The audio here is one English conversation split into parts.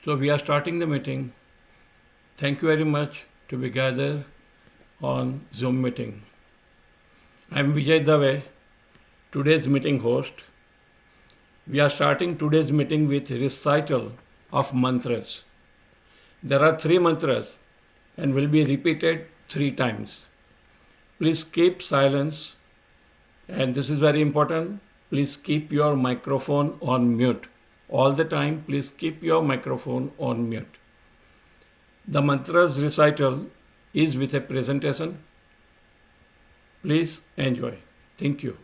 So we are starting the meeting. Thank you very much to be gathered on Zoom meeting. I am Vijay Dave, today's meeting host. We are starting today's meeting with recital of mantras. There are 3 mantras and will be repeated 3 times. Please keep silence, and this is very important. Please keep your microphone on mute. All the time, please keep your microphone on mute. The mantras recital is with a presentation. Please enjoy. Thank you.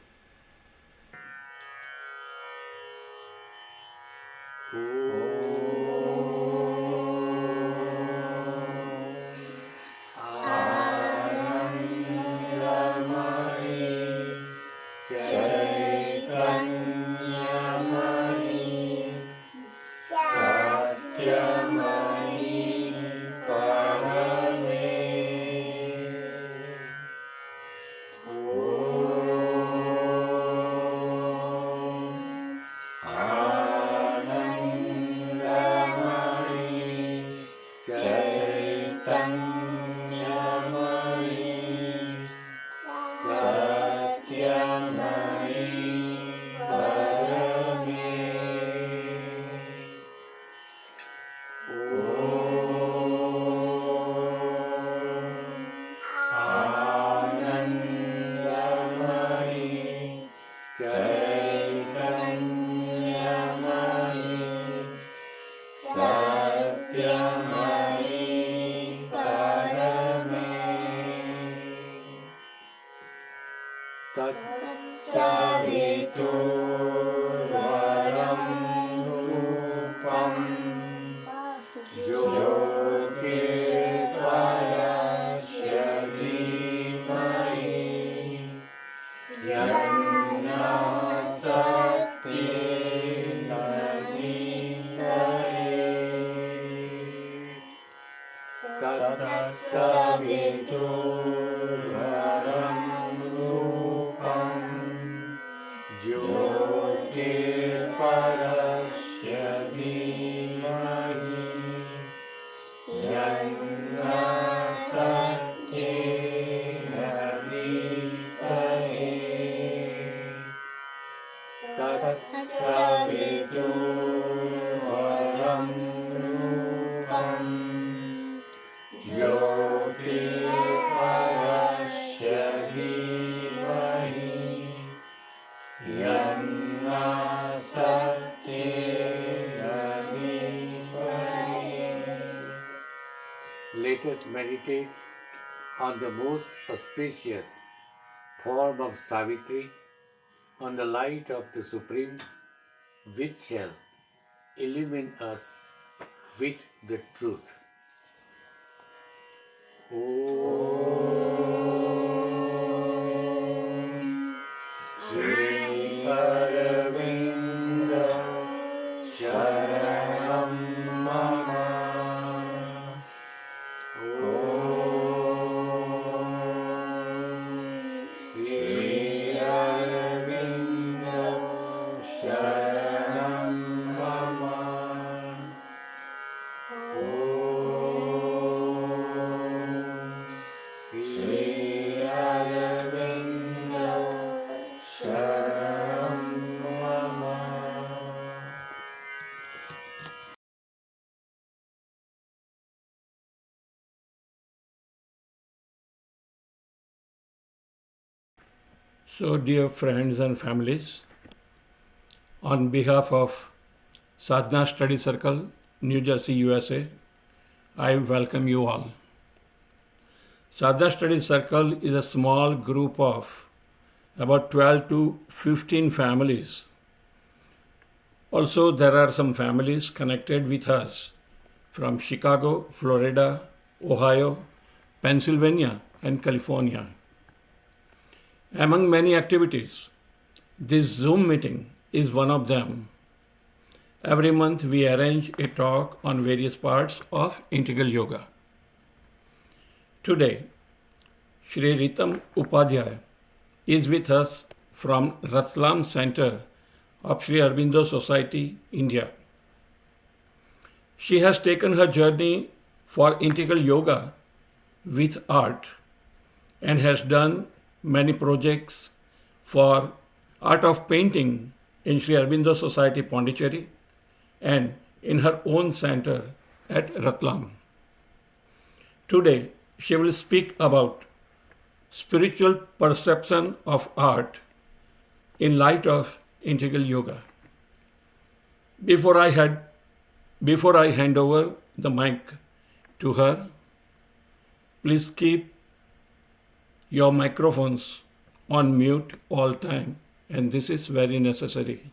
Let us meditate on the most auspicious form of Savitri, on the light of the Supreme, which shall illumine us with the truth. Om Sri Aravinda Sharanam Mama. So, dear friends and families, on behalf of Sadhana Study Circle, New Jersey, USA, I welcome you all. Sadhana Study Circle is a small group of about 12 to 15 families. Also, there are some families connected with us from Chicago, Florida, Ohio, Pennsylvania, and California. Among many activities, this Zoom meeting is one of them. Every month we arrange a talk on various parts of integral yoga. Today, Shri Ritam Upadhyay is with us from Ratlam Center of Sri Aurobindo Society, India. She has taken her journey for integral yoga with art and has done many projects for art of painting in Sri Aurobindo Society, Pondicherry, and in her own center at Ratlam. Today, she will speak about spiritual perception of art in light of integral yoga. Before I hand over the mic to her, please keep your microphones on mute all time, and this is very necessary.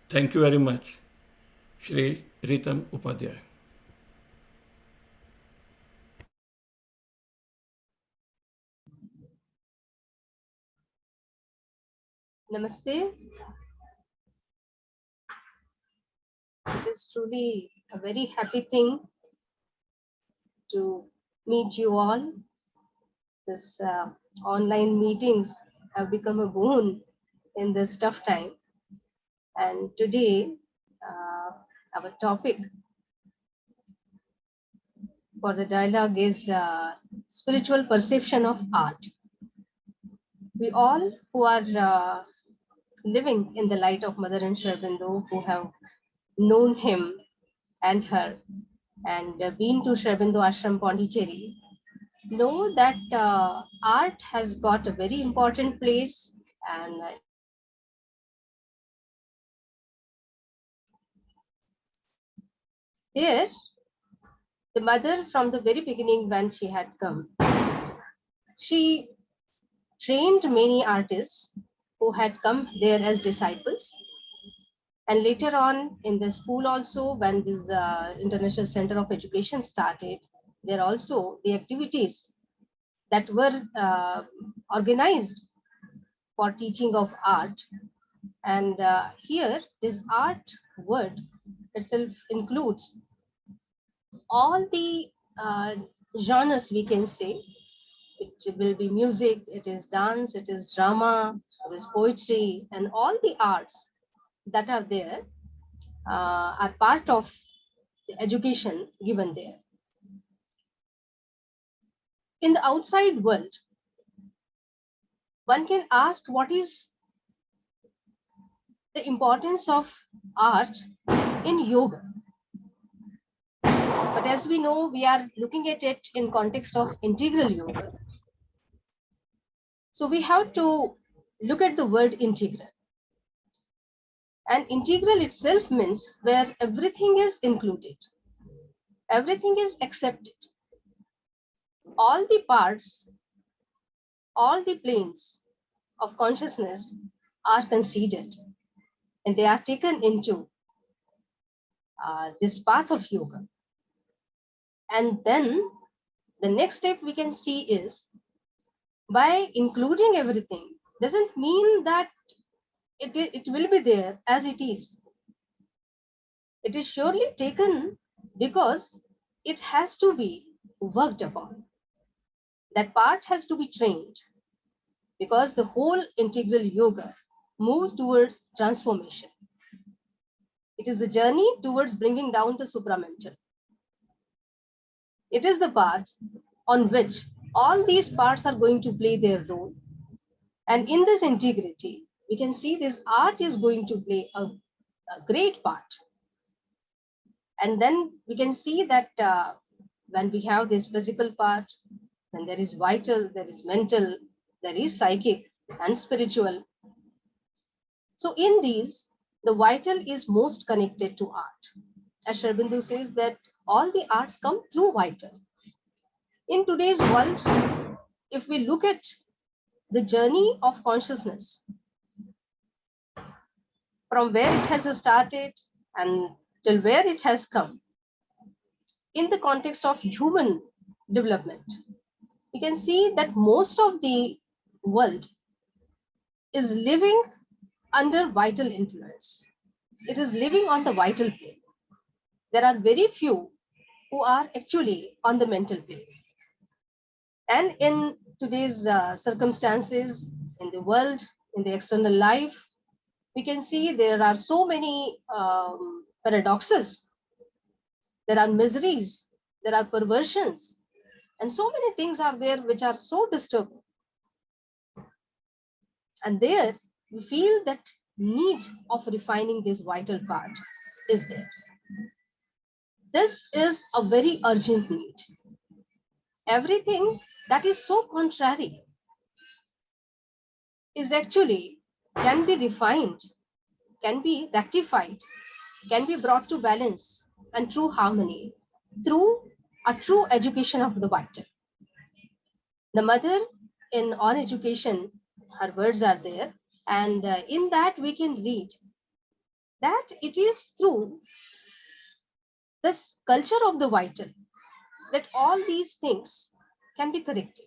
Thank you very much, Shri Ritam Upadhyay. Namaste. It is truly a very happy thing to meet you all. This online meetings have become a boon in this tough time. And today, our topic for the dialogue is spiritual perception of art. We all who are living in the light of Mother and Sri Aurobindo, who have known him and her and been to Sri Aurobindo Ashram Pondicherry, know that art has got a very important place, and there the mother, from the very beginning when she had come, she trained many artists who had come there as disciples, and later on in the school also, when this International Center of Education started, there also the activities that were organized for teaching of art. And here this art word itself includes all the genres, we can say. It will be music, it is dance, it is drama, it is poetry, and all the arts that are there are part of the education given there. In the outside world, one can ask what is the importance of art in yoga. But as we know, we are looking at it in context of integral yoga. So we have to look at the word integral. And integral itself means where everything is included, everything is accepted. All the parts, all the planes of consciousness are considered, and they are taken into this path of yoga. And then the next step we can see is, by including everything doesn't mean that it will be there as it is. It is surely taken because it has to be worked upon. That part has to be trained, because the whole integral yoga moves towards transformation. It is a journey towards bringing down the supramental. It is the path on which all these parts are going to play their role. And in this integrity, we can see this art is going to play a great part. And then we can see that when we have this physical part, then there is vital, there is mental, there is psychic and spiritual. So in these, the vital is most connected to art. As Sri Aurobindo says that all the arts come through vital. In today's world, if we look at the journey of consciousness, from where it has started and till where it has come, in the context of human development, we can see that most of the world is living under vital influence. It is living on the vital plane. There are very few who are actually on the mental plane. And in today's circumstances, in the world, in the external life, we can see there are so many paradoxes there are miseries, there are perversions, and so many things are there which are so disturbing. And there we feel that need of refining this vital part is there. This is a very urgent need. Everything that is so contrary is actually can be refined, can be rectified, can be brought to balance and true harmony through a true education of the vital. The mother in On Education, her words are there, and in that we can read that it is through this culture of the vital that all these things can be corrected.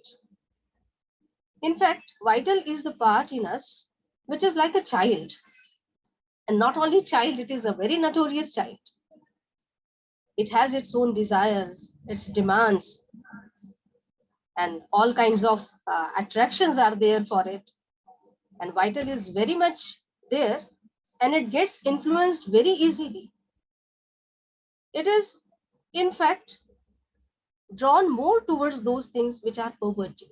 In fact, vital is the part in us which is like a child, and not only child, it is a very notorious child. It has its own desires, its demands, and all kinds of attractions are there for it. And vital is very much there, and it gets influenced very easily. It is, in fact, drawn more towards those things which are perverting.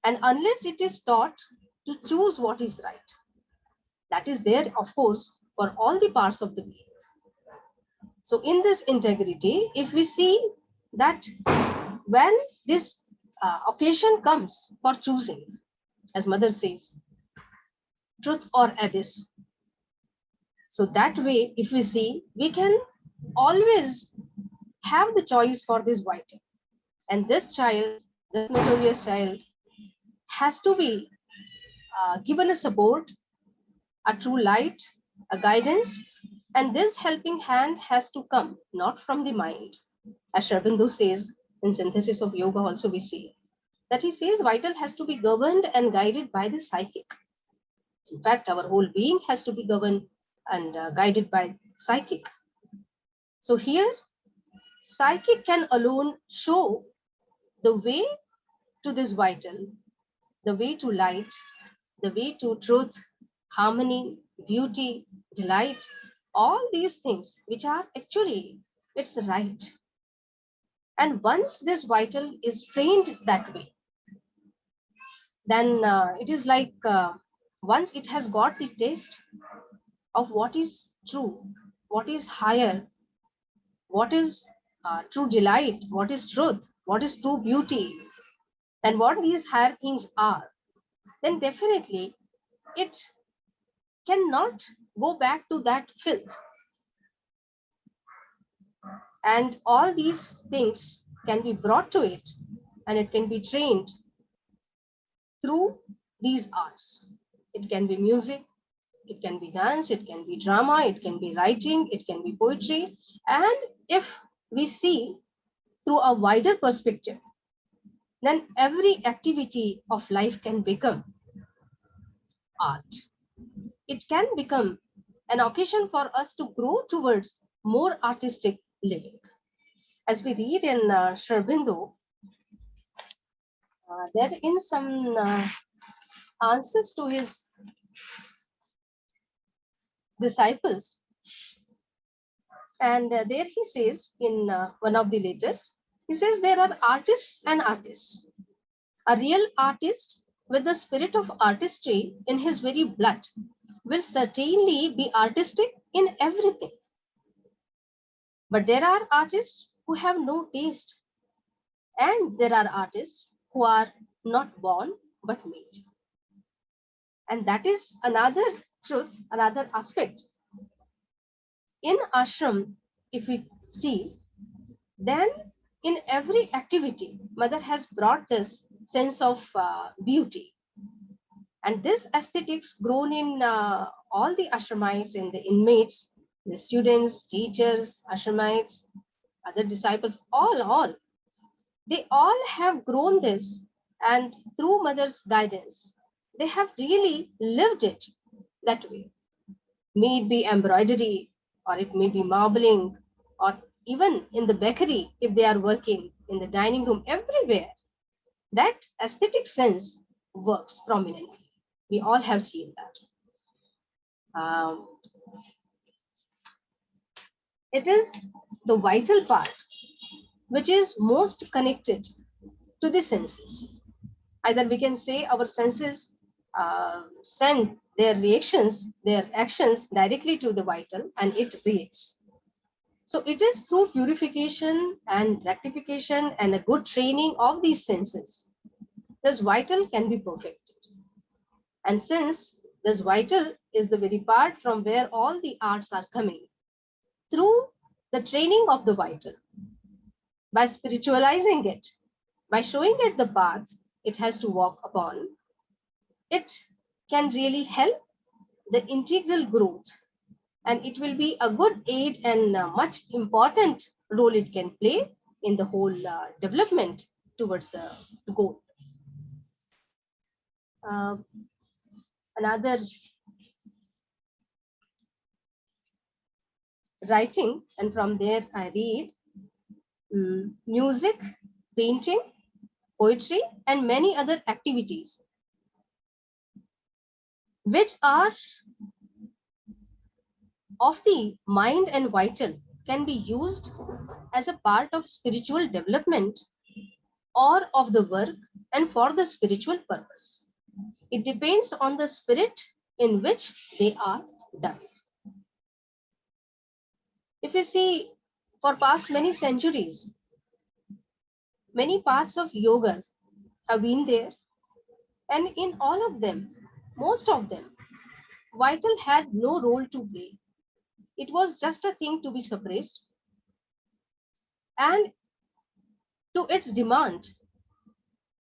And unless it is taught to choose what is right, that is there, of course, for all the parts of the being. So in this integrity, if we see that when this occasion comes for choosing, as mother says, truth or abyss. So that way, if we see, we can always have the choice for this vital. And this child, this notorious child, has to be given a support, a true light, a guidance, and this helping hand has to come not from the mind. As Sri Aurobindo says in Synthesis of Yoga, also we see that he says vital has to be governed and guided by the psychic. In fact, our whole being has to be governed and guided by psychic. So here, psychic can alone show the way to this vital, the way to light, the way to truth, harmony, beauty, delight, all these things which are actually its right. And once this vital is trained that way, then it is like once it has got the taste of what is true, what is higher, what is true delight, what is truth, what is true beauty, and what these higher things are, then definitely it cannot go back to that filth. And all these things can be brought to it, and it can be trained through these arts. It can be music, it can be dance, it can be drama, it can be writing, it can be poetry. And if we see through a wider perspective, then every activity of life can become art. It can become an occasion for us to grow towards more artistic living. As we read in Sri Aurobindo, there in some answers to his disciples, and there he says in one of the letters, he says there are artists and artists. A real artist with the spirit of artistry in his very blood will certainly be artistic in everything. But there are artists who have no taste, and there are artists who are not born but made. And that is another truth, another aspect. In ashram, if we see, then in every activity, mother has brought this sense of beauty. And this aesthetics grown in all the ashramites, in the inmates, the students, teachers, ashramites, other disciples, all, they all have grown this, and through mother's guidance, they have really lived it that way. May it be embroidery, or it may be marbling, or even in the bakery, if they are working in the dining room, everywhere, that aesthetic sense works prominently. We all have seen that. It is the vital part which is most connected to the senses. Either we can say our senses send their reactions, their actions directly to the vital and it reacts. So it is through purification and rectification and a good training of these senses, this vital can be perfected. And since this vital is the very part from where all the arts are coming, through the training of the vital, by spiritualizing it, by showing it the path it has to walk upon, it can really help the integral growth, and it will be a good aid and much important role it can play in the whole development towards the goal. Uh, Another writing, and from there I read music, painting, poetry, and many other activities which are of the mind and vital can be used as a part of spiritual development or of the work and for the spiritual purpose. It depends on the spirit in which they are done. If you see, for past many centuries, many parts of yoga have been there, and in all of them, most of them, vital had no role to play. It was just a thing to be suppressed, and to its demand,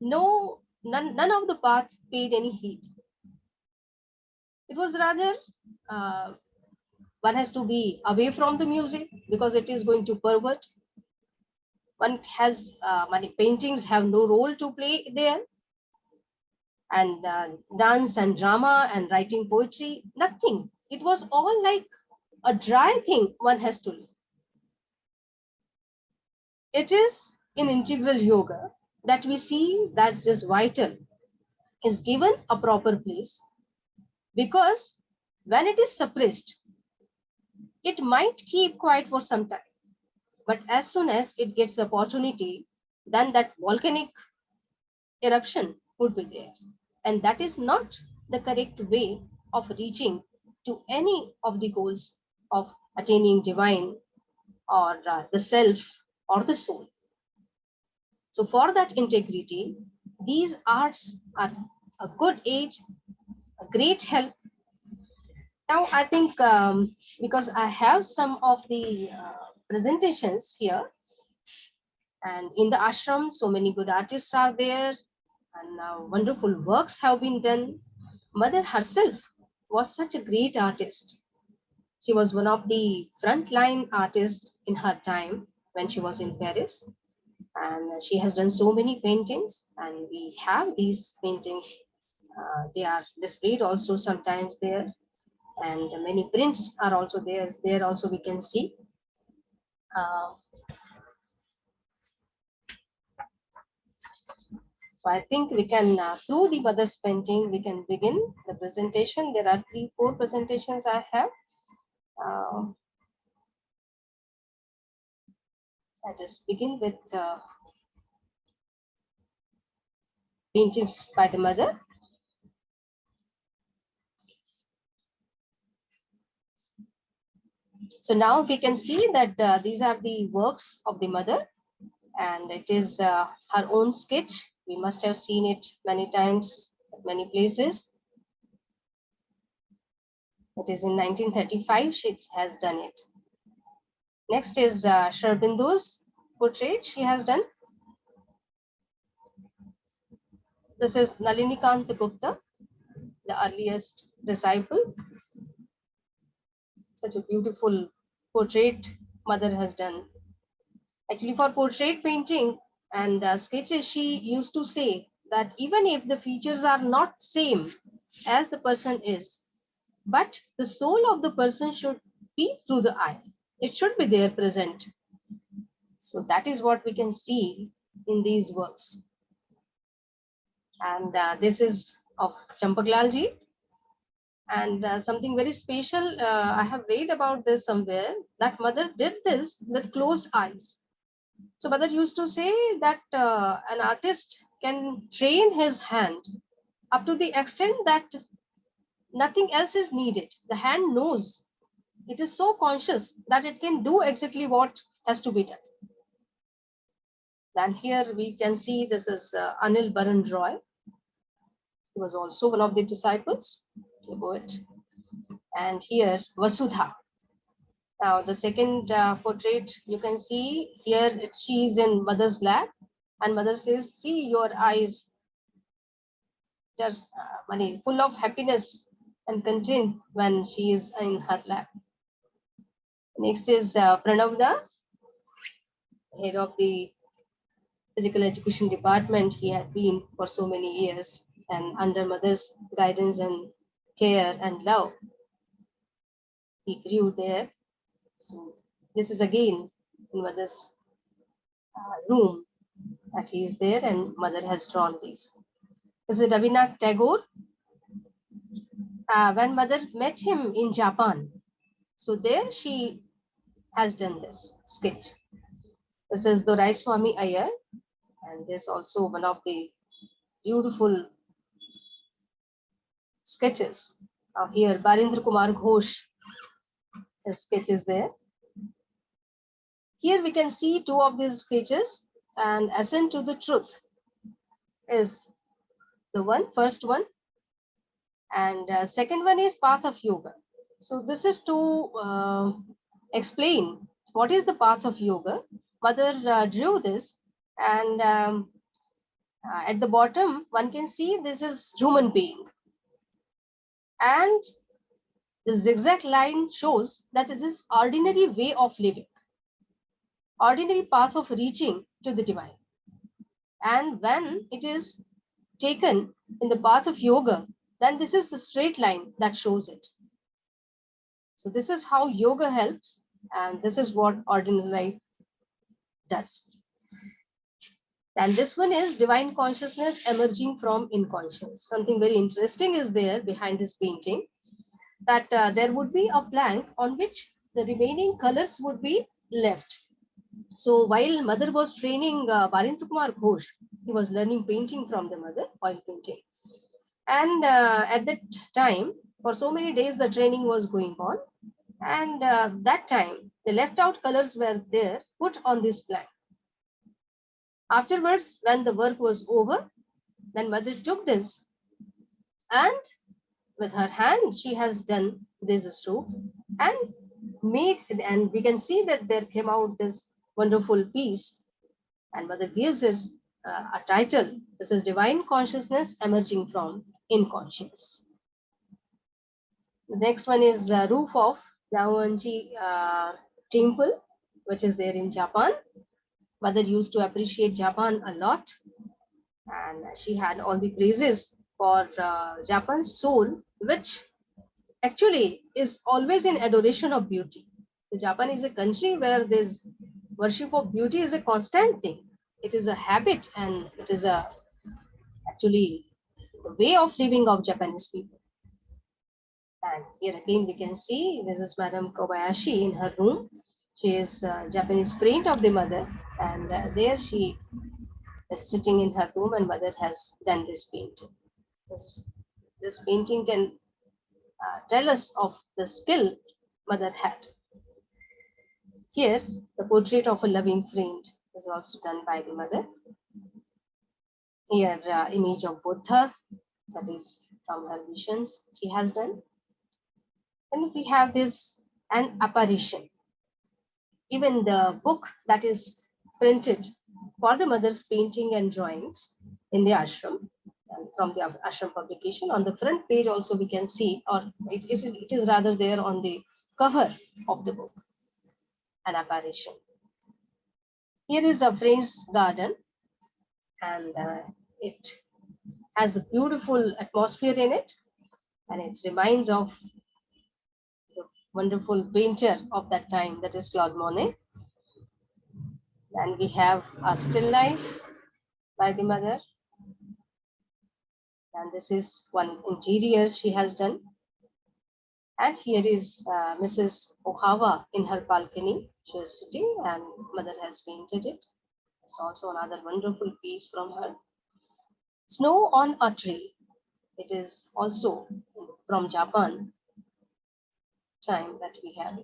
none of the parts paid any heed. It was rather uh, one has to be away from the music because it is going to pervert. One has many paintings have no role to play there, and dance and drama and writing poetry, nothing. It was all like a dry thing one has to live. It is in integral yoga that we see that this vital is given a proper place, because when it is suppressed, it might keep quiet for some time. But as soon as it gets opportunity, then that volcanic eruption would be there. And that is not the correct way of reaching to any of the goals of attaining divine or the self or the soul. So for that integrity, these arts are a good aid, a great help. Now I think because I have some of the presentations here, and in the ashram, so many good artists are there, and wonderful works have been done. Mother herself was such a great artist. She was one of the frontline artists in her time when she was in Paris, and she has done so many paintings, and we have these paintings. They are displayed also sometimes there, and many prints are also there. There also we can see. Uh, So I think we can, through the mother's painting, we can begin the presentation. There are 3-4 presentations I have. I just begin with paintings by the mother. So now we can see that these are the works of the mother, and it is her own sketch. We must have seen it many times at many places. It is in 1935 she has done it. Next is Sri Aurobindo's portrait she has done. This is Nalinikanta Gupta, the earliest disciple. Such a beautiful portrait mother has done. Actually, for portrait painting and sketches, she used to say that even if the features are not same as the person is, but the soul of the person should be through the eye. It should be there present. So that is what we can see in these works. And this is of Champaklalji. And something very special, I have read about this somewhere, that mother did this with closed eyes. So mother used to say that an artist can train his hand up to the extent that nothing else is needed. The hand knows, it is so conscious that it can do exactly what has to be done. Then here we can see this is Anil Baran Roy. He was also one of the disciples, the poet. And here Vasudha. Now the second portrait you can see here, she is in mother's lap, and mother says, "See your eyes, just full of happiness and content when she is in her lap." Next is Pranavda, head of the physical education department. He had been for so many years, and under mother's guidance and care and love, he grew there. So this is again in mother's room that he is there, and mother has drawn these. This is Rabindranath Tagore. When mother met him in Japan, so there she has done this sketch. This is Dorai Swami Iyer, and this also one of the beautiful sketches. Here, Barindra Kumar Ghosh, his sketch is there. Here we can see two of these sketches, and Ascent to the Truth is the first one, and second one is Path of Yoga. So this is to explain what is the path of yoga. Mother drew this, and at the bottom one can see this is human being, and the zigzag line shows that it is ordinary way of living, ordinary path of reaching to the divine. And when it is taken in the path of yoga, then this is the straight line that shows it. So this is how yoga helps, and this is what ordinary life does. And this one is divine consciousness emerging from inconscience. Something very interesting is there behind this painting, that there would be a blank on which the remaining colors would be left. So while mother was training Barindra Kumar Ghosh, he was learning painting from the mother, oil painting. And at that time, for so many days, the training was going on. And that time, the left out colors were there, put on this blank. Afterwards, when the work was over, then mother took this, and with her hand, she has done this stroke and made, and we can see that there came out this wonderful piece. And mother gives us a title. This is Divine Consciousness Emerging from Inconscience. The next one is roof of Daoanji temple, which is there in Japan. Mother used to appreciate Japan a lot, and she had all the praises for Japan's soul, which actually is always in adoration of beauty. The Japan is a country where this worship of beauty is a constant thing. It is a habit, and it is actually the way of living of Japanese people. And here again we can see this is Madame Kobayashi in her room. She is Japanese print of the mother, and there she is sitting in her room, and mother has done this painting. This painting can tell us of the skill mother had. Here, the portrait of a loving friend is also done by the mother. Here, image of Buddha, that is from her visions she has done. And we have this, an apparition. Even the book that is printed for the mother's painting and drawings in the ashram, and from the ashram publication, on the front page also we can see, or it is rather there on the cover of the book, an apparition. Here is a friend's garden, and it has a beautiful atmosphere in it, and it reminds of the wonderful painter of that time, that is Claude Monet. Then we have a still life by the mother, and this is one interior she has done. And here is Mrs. Ohawa in her balcony. She is sitting and mother has painted it. It's also another wonderful piece from her. Snow on a Tree. It is also from Japan time that we have.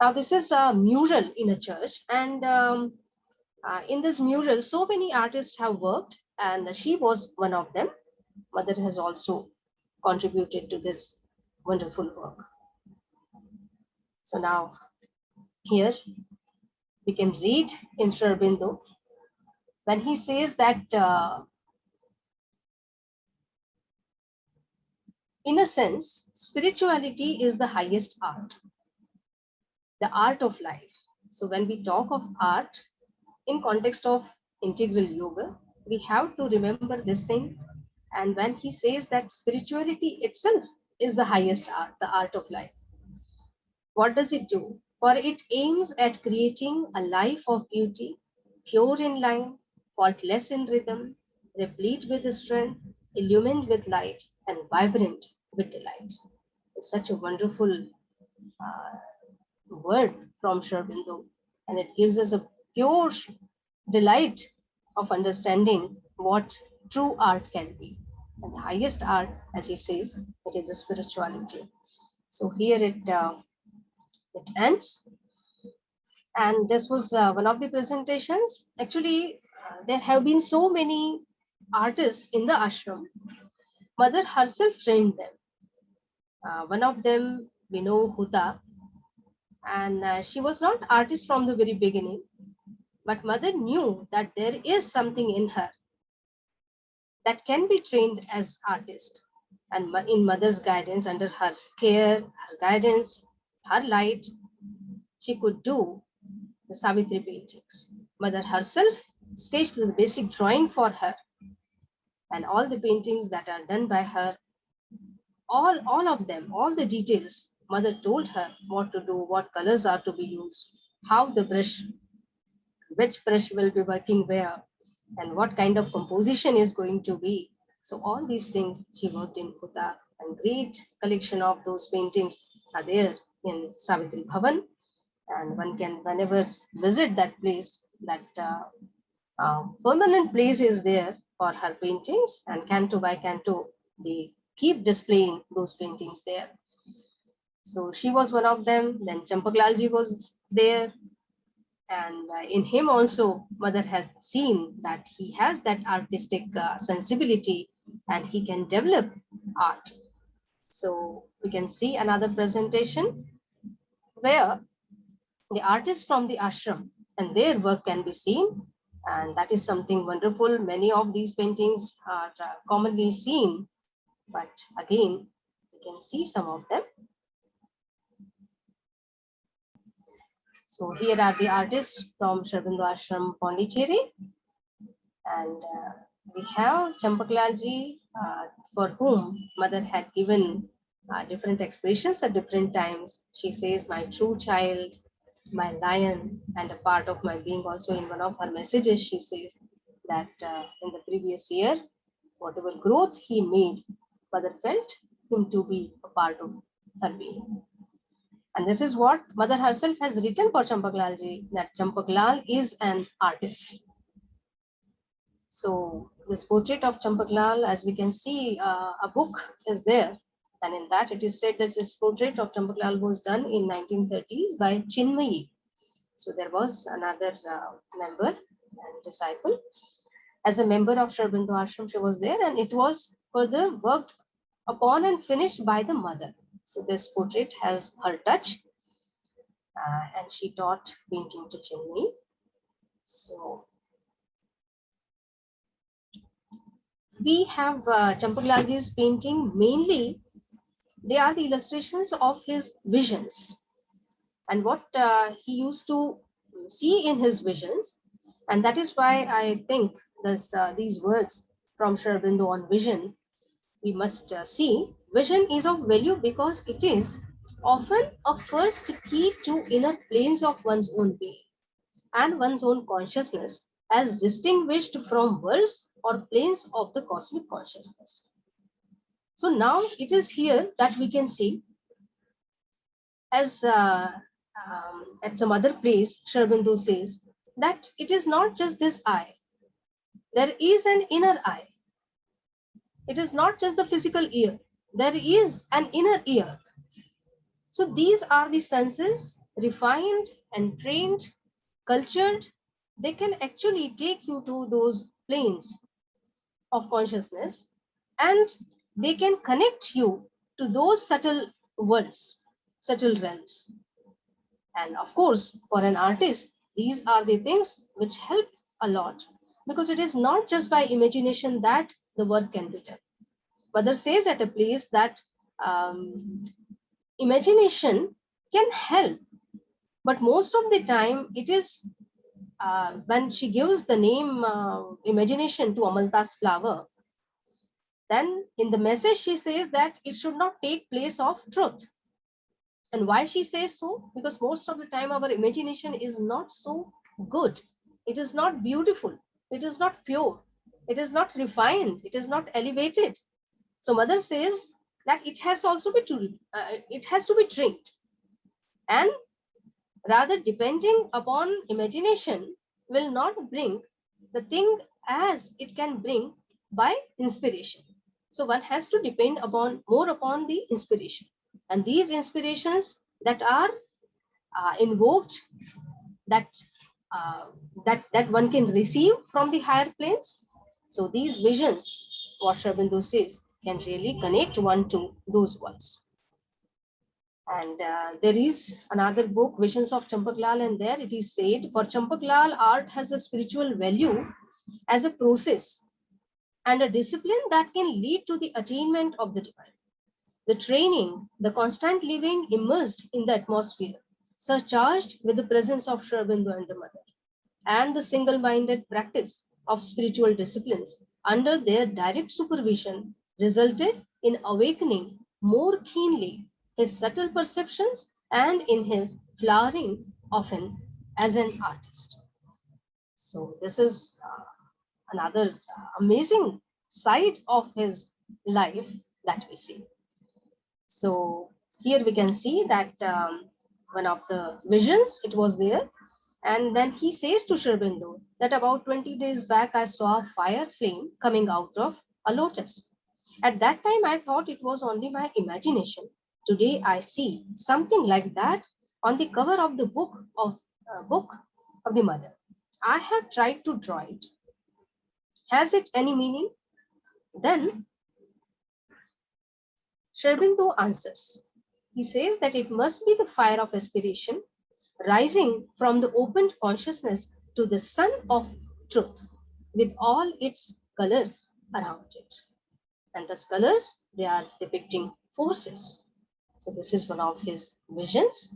Now this is a mural in a church, and in this mural, so many artists have worked, and she was one of them. Mother has also contributed to this wonderful work. So now here we can read in Sri Aurobindo when he says that in a sense, spirituality is the highest art, the art of life. So when we talk of art in context of integral yoga, we have to remember this thing. And when he says that spirituality itself is the highest art, the art of life, what does it do? For it aims at creating a life of beauty, pure in line, faultless in rhythm, replete with strength, illumined with light, and vibrant with delight. It's such a wonderful uh, word from Sri Aurobindo, and it gives us a pure delight of understanding what true art can be. And the highest art, as he says, it is a spirituality. So here it ends. And this was one of the presentations. Actually, there have been so many artists in the ashram. Mother herself trained them. One of them, we know Huda, and she was not artist from the very beginning, but mother knew that there is something in her that can be trained as artist. And in mother's guidance, under her care, her guidance, her light, she could do the Savitri paintings. Mother herself sketched the basic drawing for her, and all the paintings that are done by her, all of them, all the details, mother told her what to do, what colors are to be used, how the brush, which brush will be working where, and what kind of composition is going to be. So all these things she worked in Kuta, and great collection of those paintings are there in Savitri Bhavan, and one can whenever visit that place, that permanent place is there for her paintings, and canto by canto they keep displaying those paintings there. So she was one of them. Then Champaklalji was there, and in him also mother has seen that he has that artistic sensibility, and he can develop art. So we can see another presentation where the artists from the ashram and their work can be seen, and that is something wonderful. Many of these paintings are commonly seen, but again you can see some of them. So here are the artists from Sri Aurobindo Ashram, Pondicherry, and we have Champaklalji, for whom mother had given different expressions at different times. She says, "My true child, my lion," and a part of my being. Also in one of her messages, she says that in the previous year, whatever growth he made, mother felt him to be a part of her being. And this is what mother herself has written for Champaklalji, that Champaklal is an artist. So this portrait of Champaklal, as we can see, a book is there. And in that it is said that this portrait of Champaklal was done in 1930s by Chinmayi. So there was another member and disciple. As a member of Sri Aurobindo Ashram, she was there, and it was further worked upon and finished by the mother. So this portrait has her touch, and she taught painting to Chinmayi. So we have Champaklalji's painting. Mainly, they are the illustrations of his visions and what he used to see in his visions. And that is why I think this, these words from Sri Aurobindo on vision, we must see vision is of value because it is often a first key to inner planes of one's own being and one's own consciousness, as distinguished from worlds or planes of the cosmic consciousness. So now it is here that we can see As at some other place, Sri Aurobindo says that it is not just this eye, there is an inner eye. It is not just the physical ear, there is an inner ear. So these are the senses, refined and trained, cultured. They can actually take you to those planes of consciousness, and they can connect you to those subtle worlds, subtle realms. And of course, for an artist, these are the things which help a lot, because it is not just by imagination that the work can be done. Mother says at a place that imagination can help, but most of the time it is when she gives the name imagination to Amalta's flower, then in the message she says that it should not take place of truth. And why she says so? Because most of the time our imagination is not so good. It is not beautiful. It is not pure. It is not refined. It is not elevated. So mother says that it has also it has to be trained. And rather depending upon imagination will not bring the thing as it can bring by inspiration. So one has to depend upon more upon the inspiration, and these inspirations that are invoked, that that one can receive from the higher planes. So these visions, what Sri Aurobindo says, can really connect one to those worlds. And there is another book, Visions of Champaklal, and there it is said, for Champaklal, art has a spiritual value as a process and a discipline that can lead to the attainment of the divine. The training, the constant living immersed in the atmosphere, surcharged with the presence of Sri Aurobindo and the Mother, and the single-minded practice of spiritual disciplines under their direct supervision resulted in awakening more keenly his subtle perceptions and in his flowering often as an artist. So this is another amazing side of his life that we see. So here we can see that one of the visions, it was there. And then he says to Sri Aurobindo that about 20 days back, I saw a fire flame coming out of a lotus. At that time, I thought it was only my imagination. Today, I see something like that on the cover of the book of the Mother. I have tried to draw it. Has it any meaning? Then Sri Aurobindo answers. He says that it must be the fire of aspiration rising from the opened consciousness to the sun of truth with all its colors around it. And those colors, they are depicting forces. So this is one of his visions.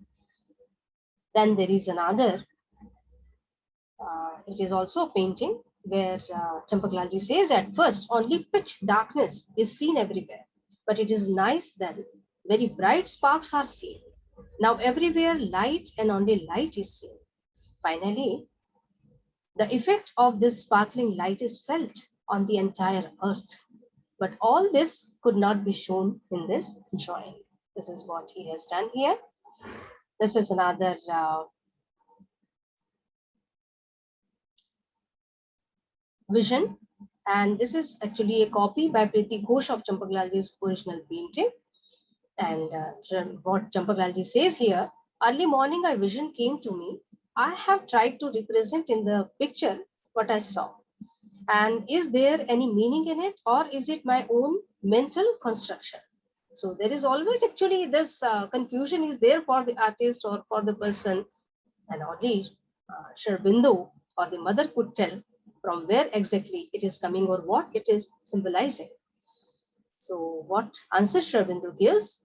Then there is another, it is also a painting where Champaklalji says at first only pitch darkness is seen everywhere, but it is nice then, very bright sparks are seen. Now everywhere light and only light is seen. Finally, the effect of this sparkling light is felt on the entire earth. But all this could not be shown in this drawing. This is what he has done here. This is another vision. And this is actually a copy by Preeti Ghosh of Champaklalji's original painting. And what Champaklalji says here, early morning a vision came to me. I have tried to represent in the picture what I saw. And is there any meaning in it, or is it my own mental construction? So there is always actually this confusion is there for the artist or for the person, and only Sri Aurobindo or the Mother could tell from where exactly it is coming or what it is symbolizing. So what answer Sri Aurobindo gives?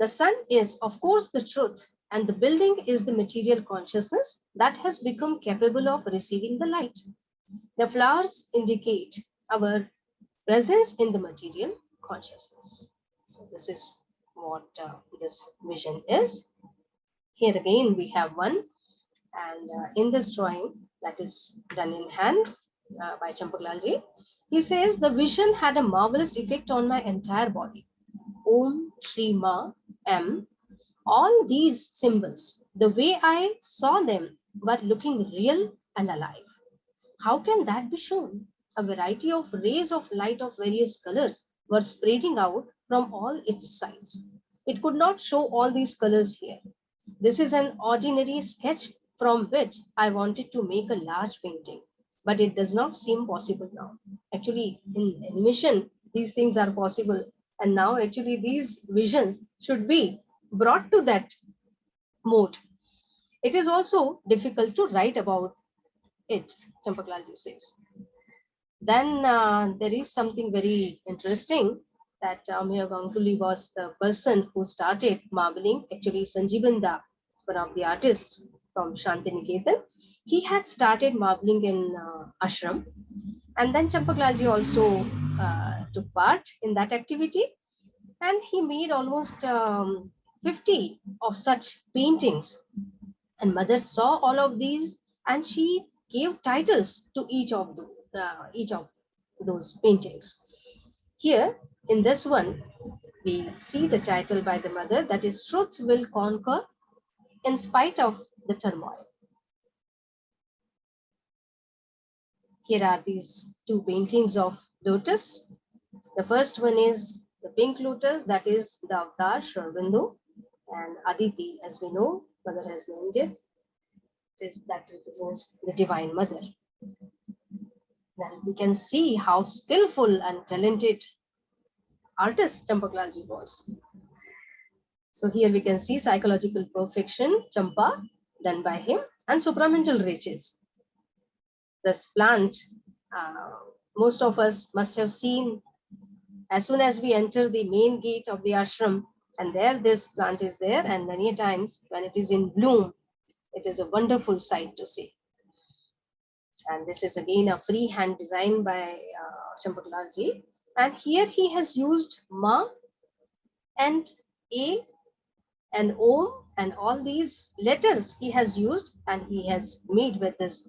The sun is, of course, the truth, and the building is the material consciousness that has become capable of receiving the light. The flowers indicate our presence in the material consciousness. So this is what this vision is. Here again we have one, and in this drawing that is done in hand by Champaklalji, he says the vision had a marvelous effect on my entire body. Om Shri Ma M. All these symbols, the way I saw them, were looking real and alive. How can that be shown? A variety of rays of light of various colors were spreading out from all its sides. It could not show all these colors here. This is an ordinary sketch from which I wanted to make a large painting, but it does not seem possible now. Actually, in animation, these things are possible, and now actually these visions should be brought to that mode. It is also difficult to write about it, Champaklalji says. Then there is something very interesting that Amir Ganguly was the person who started marbling. Actually, Sanjeevanda, one of the artists from Shantiniketan, he had started marbling in ashram, and then Champaklalji also took part in that activity, and he made almost 50 of such paintings. And mother saw all of these, and she gave titles to each of those paintings. Here in this one, we see the title by the mother, that is Truth Will Conquer in Spite of the Turmoil. Here are these two paintings of lotus. The first one is the pink lotus, that is the avatar Sri Aurobindo, and Aditi, as we know, mother has named it. That represents the Divine Mother. Then we can see how skillful and talented artist Champaklalji was. So here we can see psychological perfection, Champa, done by him, and supramental riches. This plant, most of us must have seen as soon as we enter the main gate of the ashram, and there this plant is there, and many times when it is in bloom, it is a wonderful sight to see. And this is again a freehand design by Champaklalji. And here he has used Ma and A and Om and all these letters he has used, and he has made with this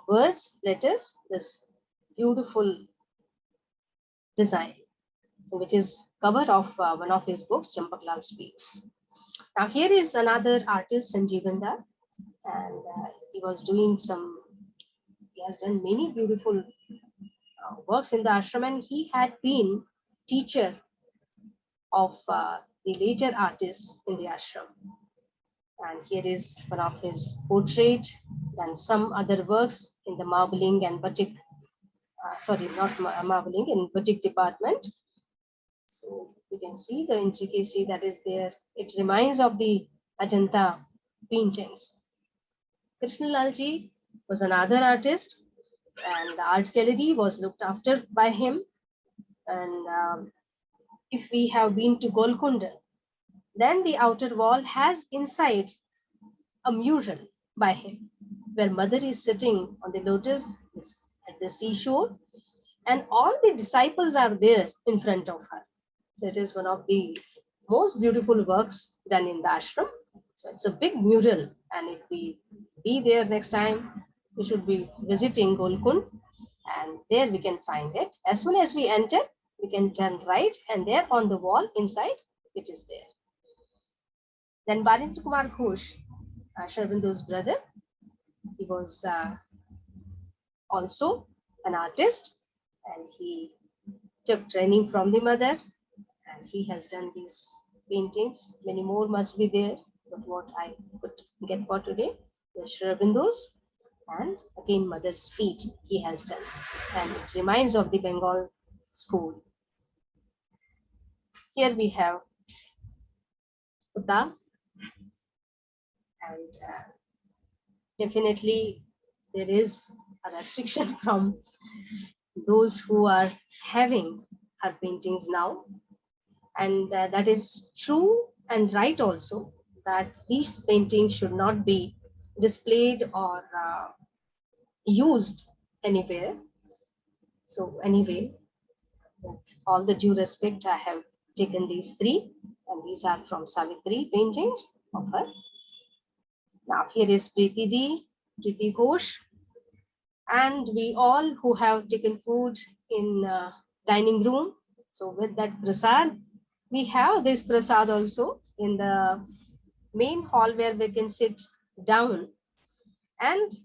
words, letters, this beautiful design, which is cover of one of his books, Champaklal Speaks. Now here is another artist, Sanjeevanda, and he has done many beautiful works in the ashram, and he had been teacher of the later artists in the ashram. And here is one of his portrait, and some other works in the marbling and batik, marbling, in batik department. So you can see the intricacy that is there. It reminds of the Ajanta paintings. Krishnalalji was another artist, and the art gallery was looked after by him. And if we have been to Golconda, then the outer wall has inside a mural by him, where mother is sitting on the lotus at the seashore, and all the disciples are there in front of her. So it is one of the most beautiful works done in the ashram. So it's a big mural, and if we be there next time, we should be visiting Golkund, and there we can find it. As soon as we enter, we can turn right, and there on the wall inside, it is there. Then Balendra Kumar Ghosh, Sri Aurobindo's brother, he was also an artist, and he took training from the mother, and he has done these paintings. Many more must be there, but what I could get for today, the Sri Aurobindo's, and again mother's feet he has done, and it reminds of the Bengal school. Here we have Uta, and definitely there is a restriction from those who are having her paintings now, and that is true and right also, that these paintings should not be displayed or used anywhere. So anyway, with all the due respect, I have taken these three, and these are from Savitri paintings of her. Now here is Preeti Ghosh, and we all who have taken food in dining room. So with that prasad, we have this prasad also, in the main hall where we can sit down. And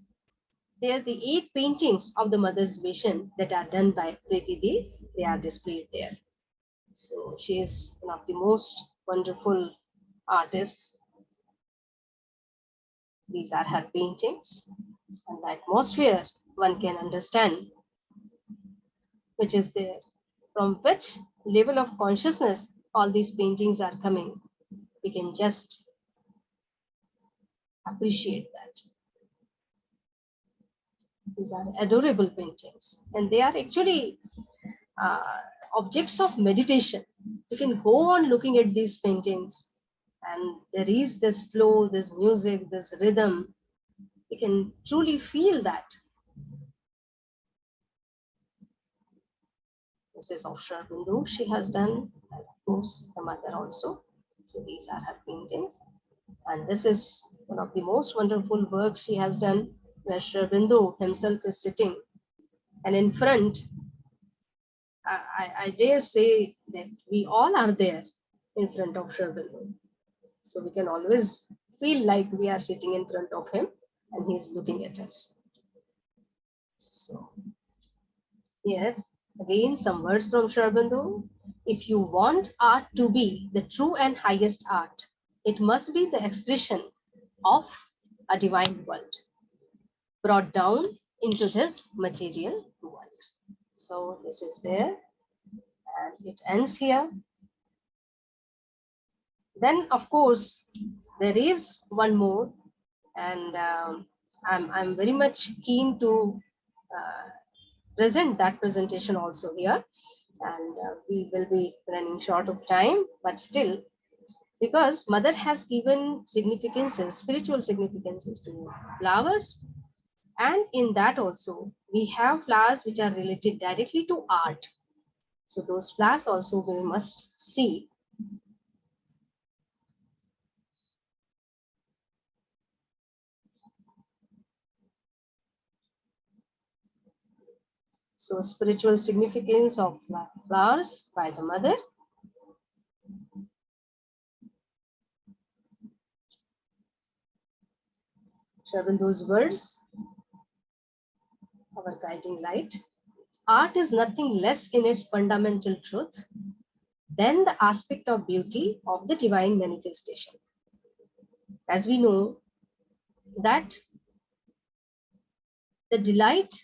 there the 8 paintings of the mother's vision that are done by Preeti Dev, they are displayed there. So she is one of the most wonderful artists. These are her paintings, and the atmosphere one can understand which is there. From which level of consciousness all these paintings are coming, we can just appreciate that. These are adorable paintings, and they are actually uh, objects of meditation. You can go on looking at these paintings, and there is this flow, this music, this rhythm. You can truly feel that. This is of Shri Aurobindo she has done, and of course the mother also. So these are her paintings. And this is one of the most wonderful works she has done, where Shri Aurobindo himself is sitting. And in front, I dare say that we all are there in front of Shri Aurobindo. So we can always feel like we are sitting in front of him and he is looking at us. So here again some words from Shri Aurobindo. If you want art to be the true and highest art, it must be the expression of a divine world brought down into this material world. So this is there, and it ends here. Then of course there is one more, and I'm very much keen to present that presentation also here, and we will be running short of time, but still, because mother has given significances, spiritual significances to flowers, and in that also we have flowers which are related directly to art. So those flowers also we must see. So spiritual significance of flowers by the mother. Shri words, our guiding light. Art is nothing less in its fundamental truth than the aspect of beauty of the divine manifestation. As we know that the delight,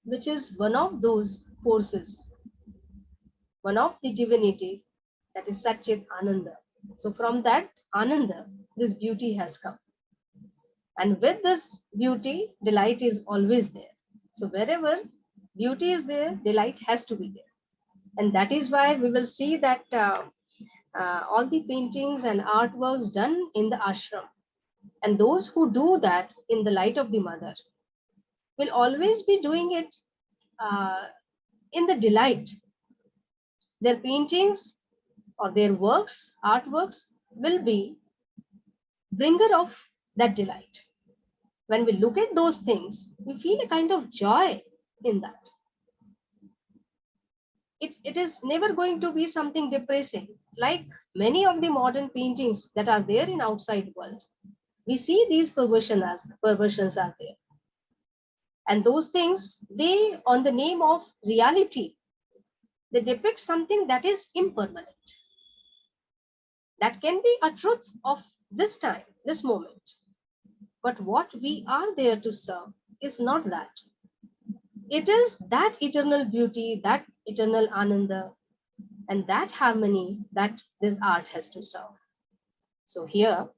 which is one of those forces, one of the divinities, that is Satchit Ananda. So from that Ananda, this beauty has come. And with this beauty, delight is always there. So wherever beauty is there, delight has to be there. And that is why we will see that all the paintings and artworks done in the ashram, and those who do that in the light of the mother, will always be doing it in the delight. Their paintings or their works, artworks, will be bringer of that delight. When we look at those things, we feel a kind of joy in that. It is never going to be something depressing, like many of the modern paintings that are there in outside world. We see these perversions are there. And those things, they, on the name of reality, they depict something that is impermanent. That can be a truth of this time, this moment. But what we are there to serve is not that. It is that eternal beauty, that eternal ananda, and that harmony that this art has to serve. So here,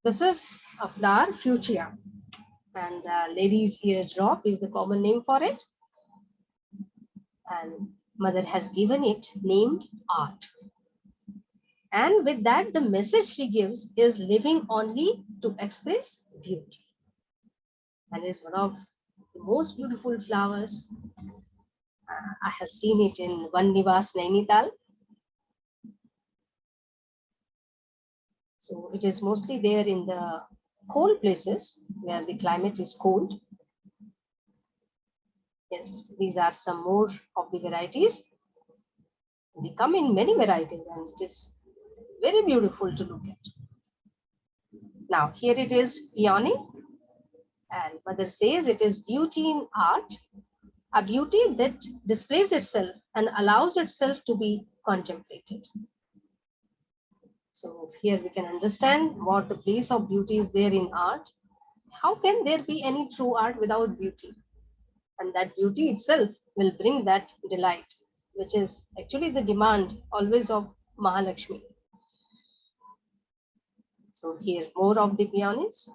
this is a flower, fuchsia, and lady's eardrop is the common name for it. And mother has given it named art. And with that, the message she gives is living only to express beauty. And is one of the most beautiful flowers. I have seen it in Van Nivas, Nainital. So it is mostly there in the cold places where the climate is cold. Yes, these are some more of the varieties. They come in many varieties and it is very beautiful to look at. Now, here it is peony, and mother says it is beauty in art, a beauty that displays itself and allows itself to be contemplated. So here we can understand what the place of beauty is there in art. How can there be any true art without beauty? And that beauty itself will bring that delight, which is actually the demand always of Mahalakshmi. So here more of the peonies.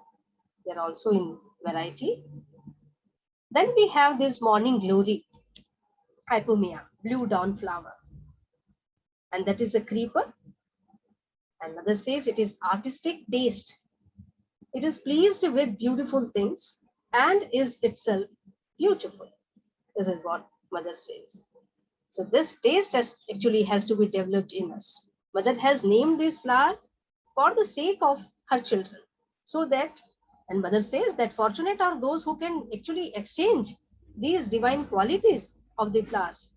They're also in variety. Then we have this morning glory, hypomia, blue dawn flower. And that is a creeper. And mother says it is artistic taste. It is pleased with beautiful things and is itself beautiful. This is what mother says. So this taste actually has to be developed in us. Mother has named this flower for the sake of her children. So that, and mother says that fortunate are those who can actually exchange these divine qualities of the flowers.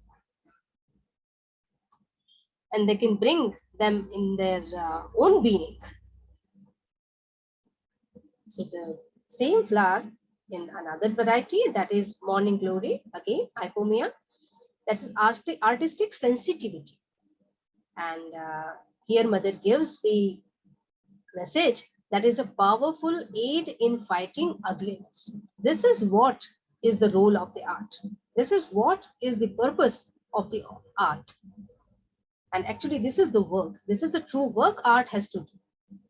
And they can bring them in their own being. So the same flower in another variety, that is morning glory, again hypomia, that is artistic sensitivity. And here mother gives the message that is a powerful aid in fighting ugliness. This is what is the role of the art. This is what is the purpose of the art. And actually, this is the work. This is the true work art has to do.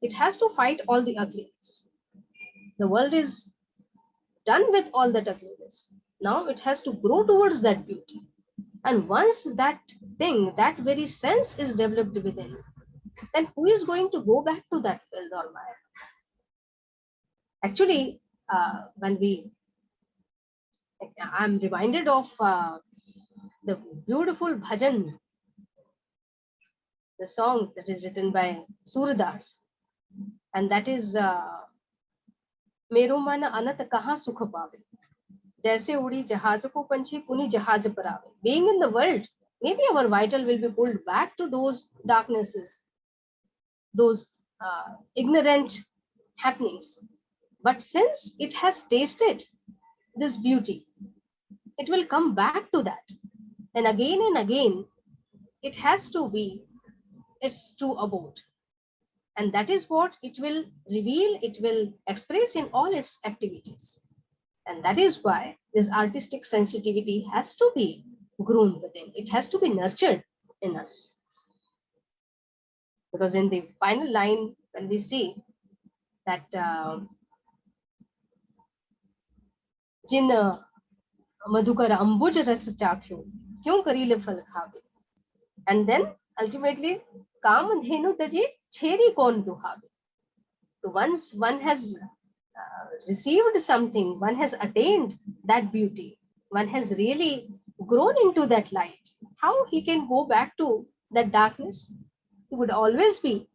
It has to fight all the ugliness. The world is done with all that ugliness. Now it has to grow towards that beauty. And once that thing, that very sense is developed within, then who is going to go back to that filth or mire? Actually, I'm reminded of the beautiful bhajan, the song that is written by Surdas, and that is मेरो मन अनत कहाँ सुख पावे, जैसे उड़ी जहाज को पंछी पुनी जहाज पर आवे. Being in the world, maybe our vital will be pulled back to those darknesses, those ignorant happenings. But since it has tasted this beauty, it will come back to that. And again, it has to be its true abode. And that is what it will reveal, it will express in all its activities. And that is why this artistic sensitivity has to be grown within, it has to be nurtured in us. Because in the final line, when we see that जिन मधुकर अंबुज रस चाख्यो क्यों करीले फल खावे, and then ultimately Kamdhenu तजे छेरी कौन दुहावे. So once one has received something, one has attained that beauty, one has really grown into that light, how he can go back to that darkness? He would always be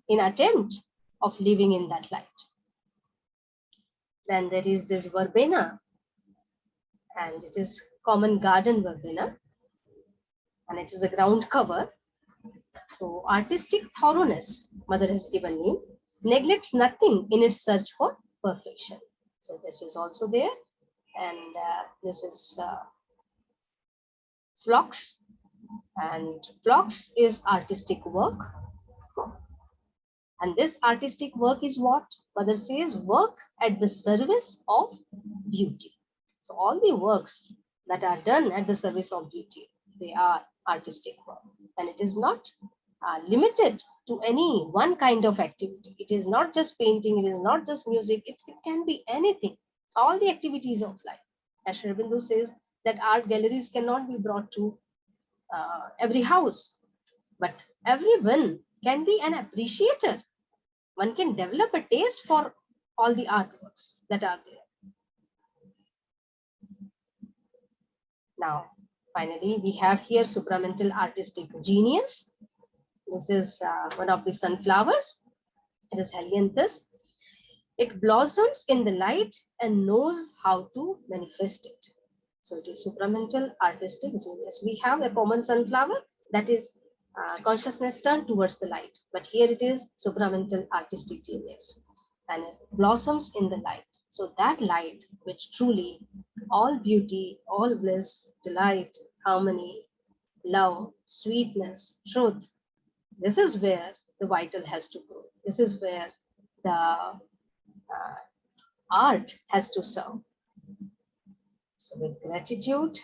in attempt of living in that light. Then there is this verbena, and it is common garden verbena, and it is a ground cover. So artistic thoroughness, mother has given name, neglects nothing in its search for perfection. So this is also there, and this is phlox, and phlox is artistic work. And this artistic work is what? Mother says work at the service of beauty. So all the works that are done at the service of beauty, they are artistic work. And it is not limited to any one kind of activity. It is not just painting, it is not just music, it can be anything. All the activities of life. As Sri Aurobindo says that art galleries cannot be brought to every house, but everyone can be an appreciator. One can develop a taste for all the artworks that are there. Now, finally, we have here supramental artistic genius. This is one of the sunflowers. It is Helianthus. It blossoms in the light and knows how to manifest it. So it is supramental artistic genius. We have a common sunflower, that is consciousness turned towards the light. But here it is supramental artistic genius, and it blossoms in the light. So that light, which truly all beauty, all bliss, delight, harmony, love, sweetness, truth, this is where the vital has to grow. This is where the art has to serve. So with gratitude,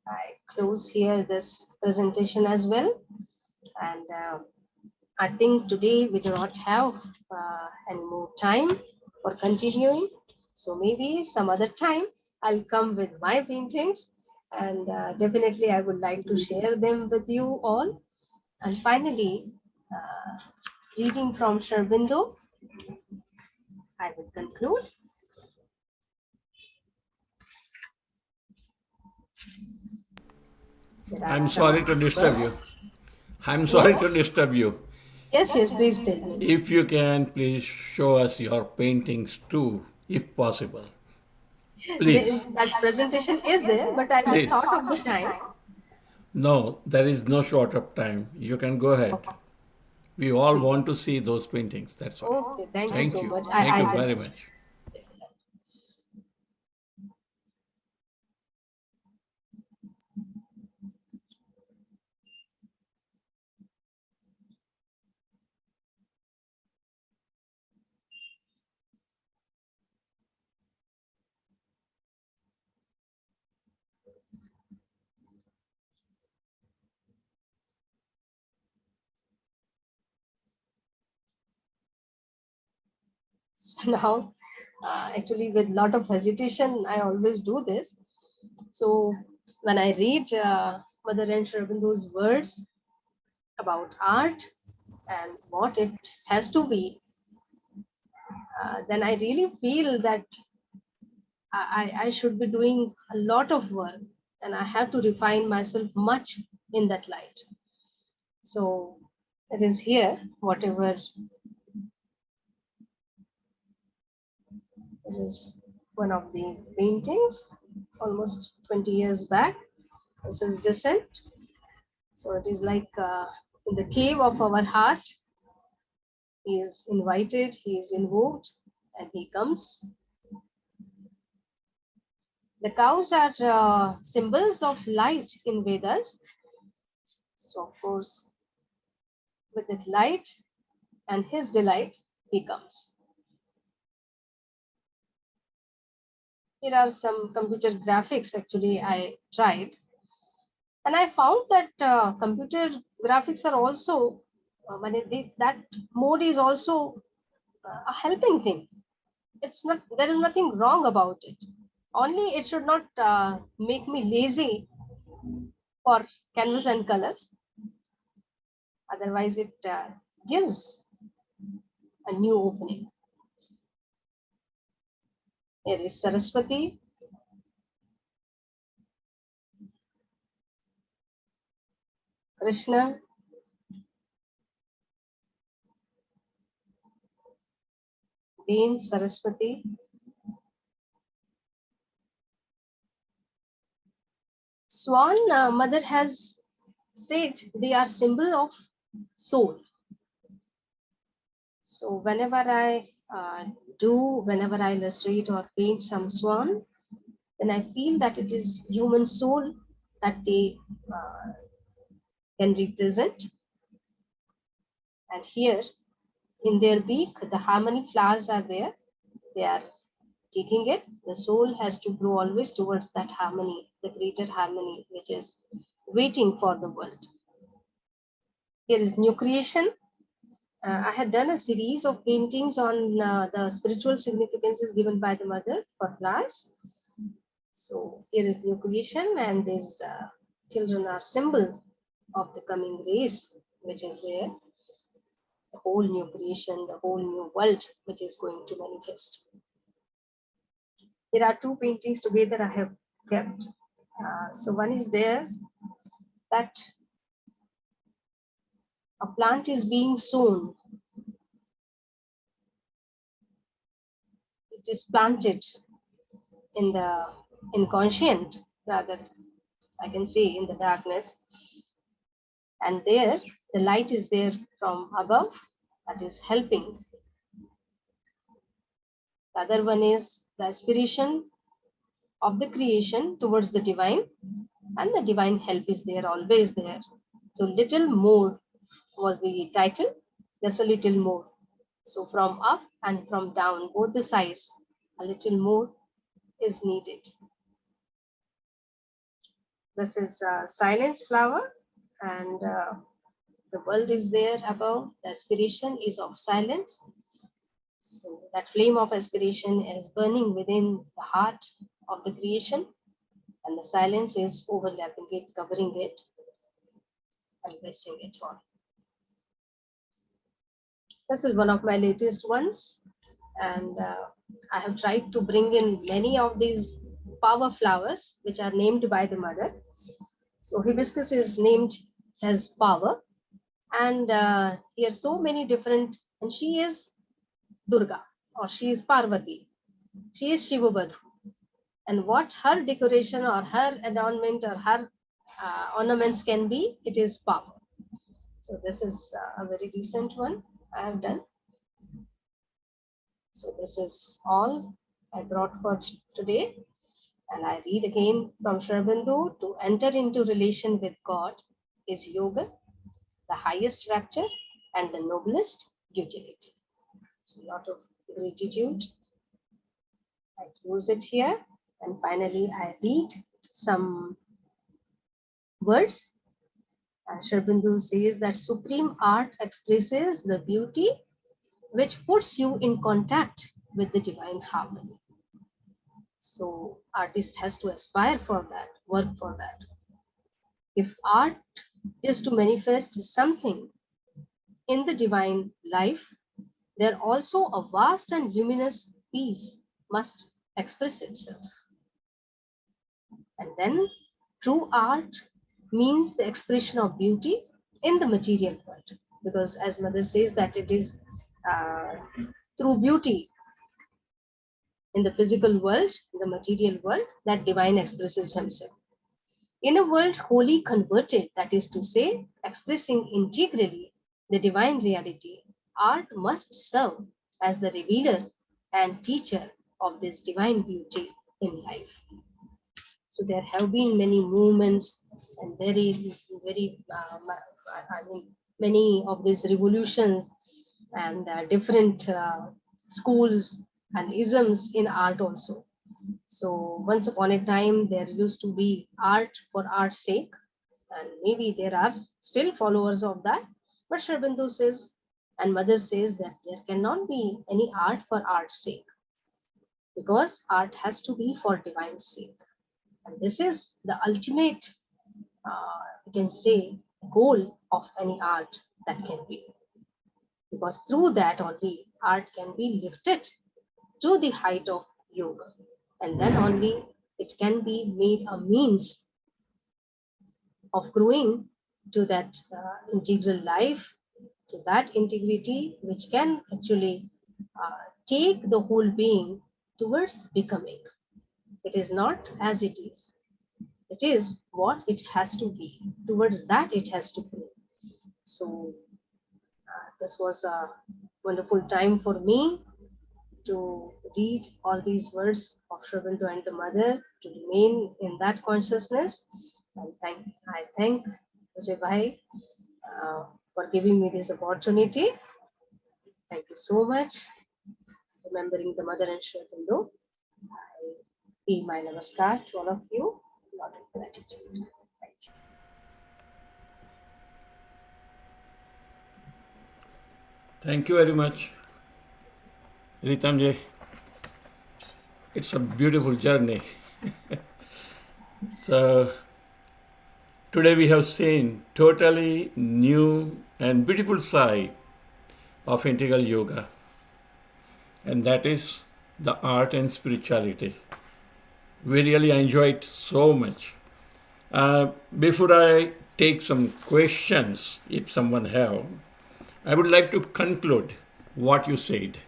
I close here this presentation as well. And I think today we do not have any more time for continuing. So maybe some other time I'll come with my paintings, and definitely I would like to share them with you all. And finally, reading from Sri Aurobindo, I will conclude. There are I'm some sorry to disturb you. words. I'm sorry Yes. to disturb you. Yes, please tell me. If you can, please show us your paintings too, if possible. Please. That presentation is there, but I just Please. thought of the time. No, there is no short of time. You can go ahead. We all want to see those paintings. That's why. Okay, thank you Thank so you. much. Thank I you very just much. so now, actually, with lot of hesitation, I always do this. So when I read Mother and Sri Aurobindo's words about art and what it has to be, then I really feel that I should be doing a lot of work, and I have to refine myself much in that light. So it is here, whatever it is, one of the paintings, almost 20 years back. This is Descent. So it is like in the cave of our heart, he is invited, he is invoked, and he comes. The cows are symbols of light in Vedas. So, of course, with that light and his delight, he comes. Here are some computer graphics actually I tried. And I found that computer graphics are also, that mode is also a helping thing. It's not, there is nothing wrong about it. Only it should not make me lazy for canvas and colors. Otherwise, it gives a new opening. Here is Saraswati. Krishna. Bean, Saraswati. Swan, mother has said they are symbol of soul. So whenever I whenever I illustrate or paint some swan, then I feel that it is human soul that they can represent. And here in their beak, the harmony flowers are there. They are taking it. The soul has to grow always towards that harmony, the greater harmony, which is waiting for the world. Here is new creation. I had done a series of paintings on the spiritual significances given by the mother for flowers. So here is new creation, and these children are symbol of the coming race, which is there. The whole new creation, the whole new world, which is going to manifest. There are two paintings together I have kept. So one is there that a plant is being sown. It is planted in the inconscient, rather, I can say, in the darkness. And there, the light is there from above that is helping. The other one is the aspiration of the creation towards the divine, and the divine help is there, always there. So, little more was the title, just a little more. So, from up and from down, both the sides, a little more is needed. This is silence flower, and the world is there above. The aspiration is of silence. So that flame of aspiration is burning within the heart of the creation, and the silence is overlapping it, covering it, and blessing it all. This is one of my latest ones, and I have tried to bring in many of these power flowers which are named by the mother. So hibiscus is named as power, and here so many different, and she is Durga, or she is Parvati, she is Shivabadhu, and what her decoration or her adornment or her ornaments can be, it is power. So this is a very recent one I have done. So this is all I brought for today. And I read again from Sri Aurobindo: to enter into relation with God is yoga, the highest rapture and the noblest utility. So a lot of gratitude. I close it here, and finally I read some words. Sri Aurobindo says that supreme art expresses the beauty which puts you in contact with the divine harmony. So artist has to aspire for that, work for that. If art is to manifest something in the divine life, there also a vast and luminous peace must express itself. And then true art means the expression of beauty in the material world, because as mother says that it is through beauty in the physical world, in the material world, that divine expresses himself. In a world wholly converted, that is to say, expressing integrally the divine reality, art must serve as the revealer and teacher of this divine beauty in life. So there have been many movements and many of these revolutions and different schools and isms in art also. So once upon a time, there used to be art for art's sake, and maybe there are still followers of that. But Sri Aurobindo says, and mother says, that there cannot be any art for art's sake, because art has to be for divine sake. And this is the ultimate, you can say, goal of any art that can be. Because through that only art can be lifted to the height of yoga. And then only it can be made a means of growing to that integral life, to that integrity which can actually take the whole being towards becoming. It is not as it is. It is what it has to be. Towards that it has to grow. So this was a wonderful time for me to read all these words of Sri Aurobindo and the mother, to remain in that consciousness. And I thank Vijay Bhai for giving me this opportunity. Thank you so much. Remembering the mother and Sri Aurobindo, I pay my namaskar to all of you. A lot of gratitude. Thank you. Thank you very much, Ritamji. It's a beautiful journey. So today we have seen totally new and beautiful side of integral yoga, and that is the art and spirituality. We really enjoyed so much. Before I take some questions, if someone have, I would like to conclude what you said.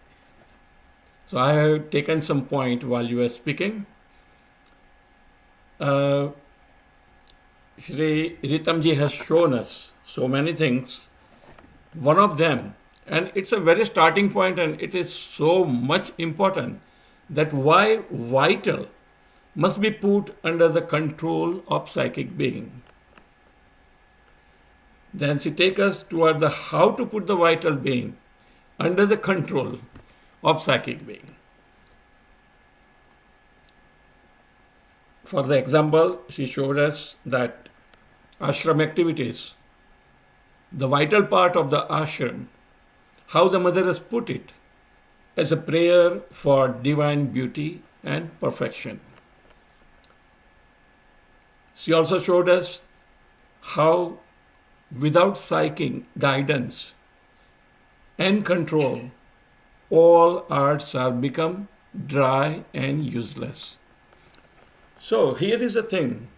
So I have taken some point while you were speaking. uh, Shri Ritamji has shown us so many things. One of them, and it's a very starting point, and it is so much important that why vital must be put under the control of psychic being. Then she takes us toward the how to put the vital being under the control of psychic being. For the example, she showed us that ashram activities, the vital part of the ashram, how the mother has put it as a prayer for divine beauty and perfection. She also showed us how, without psychic guidance and control, all arts are become dry and useless. So here is the thing.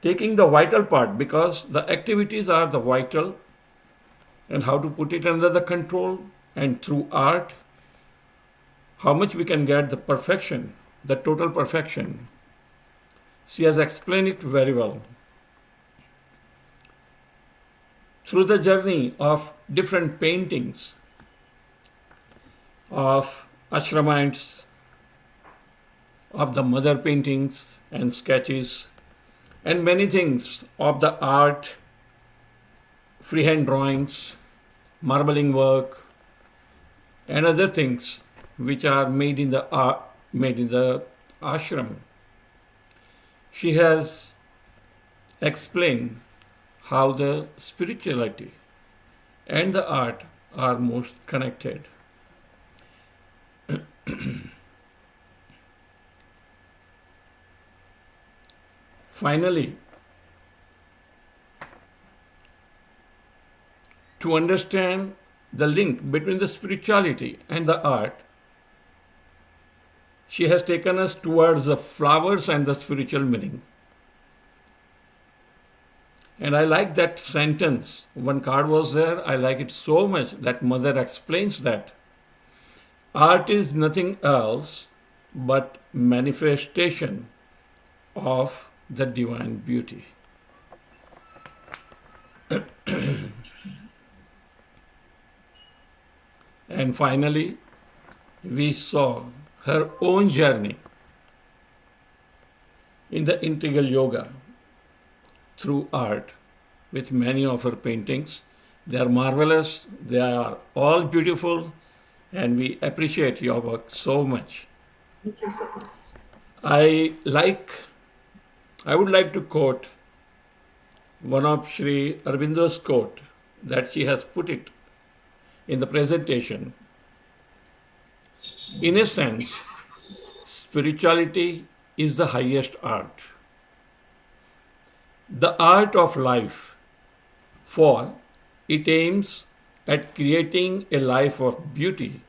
Taking the vital part, because the activities are the vital, and how to put it under the control, and through art, how much we can get the perfection, the total perfection. She has explained it very well. Through the journey of different paintings of ashramites, of the mother paintings and sketches, and many things of the art, freehand drawings, marbling work, and other things which are made in the ashram. She has explained how the spirituality and the art are most connected. Finally, to understand the link between the spirituality and the art, she has taken us towards the flowers and the spiritual meaning. And I like that sentence. One card was there. I like it so much that mother explains that art is nothing else but manifestation of the divine beauty. And finally, we saw her own journey in the integral yoga through art with many of her paintings. They are marvelous, they are all beautiful, and we appreciate your work so much. Thank you so much. I would like to quote one of Sri Aurobindo's quote that she has put it in the presentation. In a sense, spirituality is the highest art, the art of life, for it aims at creating a life of beauty,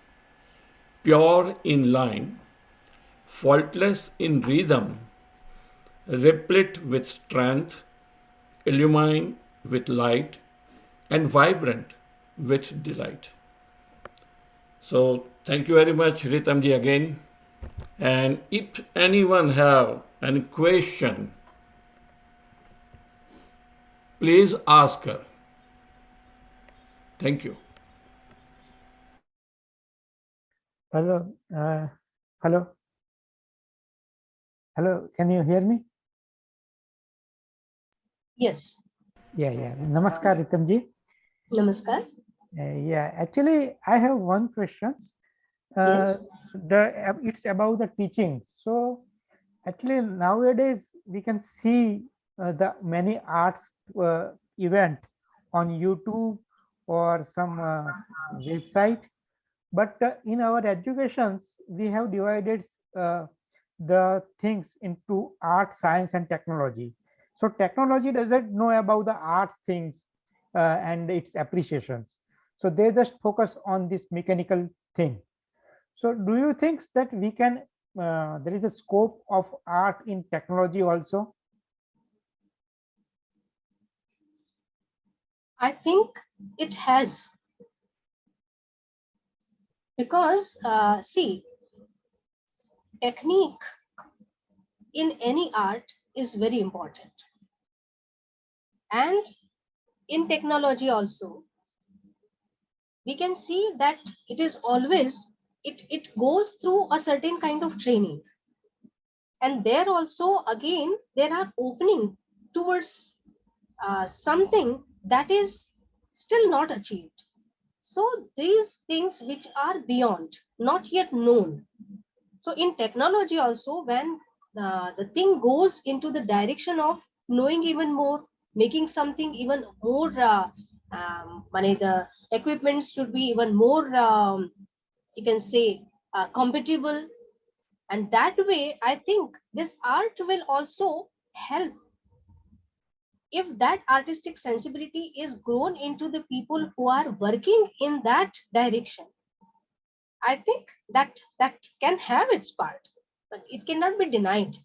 pure in line, faultless in rhythm, replete with strength, illumined with light, and vibrant with delight. So thank you very much, Ritamji, again. And if anyone have any question, please ask her. Thank you. Hello, hello, hello. Can you hear me? Yes. Yeah. Namaskar, Ritamji. Namaskar. Yeah, actually, I have one question. Yes. It's about the teaching. So, actually, nowadays we can see the many arts event on YouTube or some website. But in our educations, we have divided the things into art, science, and technology. So technology doesn't know about the arts things and its appreciations. So they just focus on this mechanical thing. So do you think that we can, there is a scope of art in technology also? I think it has. Because, see, technique in any art is very important. And in technology also, we can see that it is always, it goes through a certain kind of training. And there also, again, there are opening towards something that is still not achieved. So these things which are beyond, not yet known. So in technology also, when the thing goes into the direction of knowing even more, making something even more, the equipments should be even more, you can say, compatible. And that way, I think this art will also help. If that artistic sensibility is grown into the people who are working in that direction, I think that can have its part, but it cannot be denied.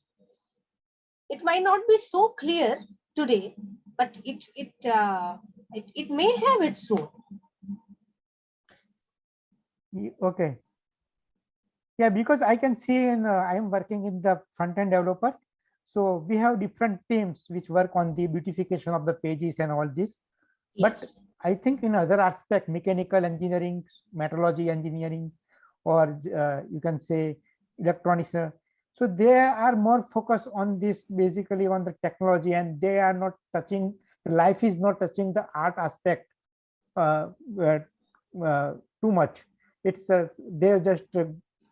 It might not be so clear today, but it may have its role. Okay. Yeah, because I can see I am working in the front-end developers. So we have different teams which work on the beautification of the pages and all this. But Yes. I think in other aspect, mechanical engineering, metrology engineering, or you can say electronics. So they are more focused on this, basically on the technology, and they are not touching, life is not touching the art aspect uh, uh, too much. It's they just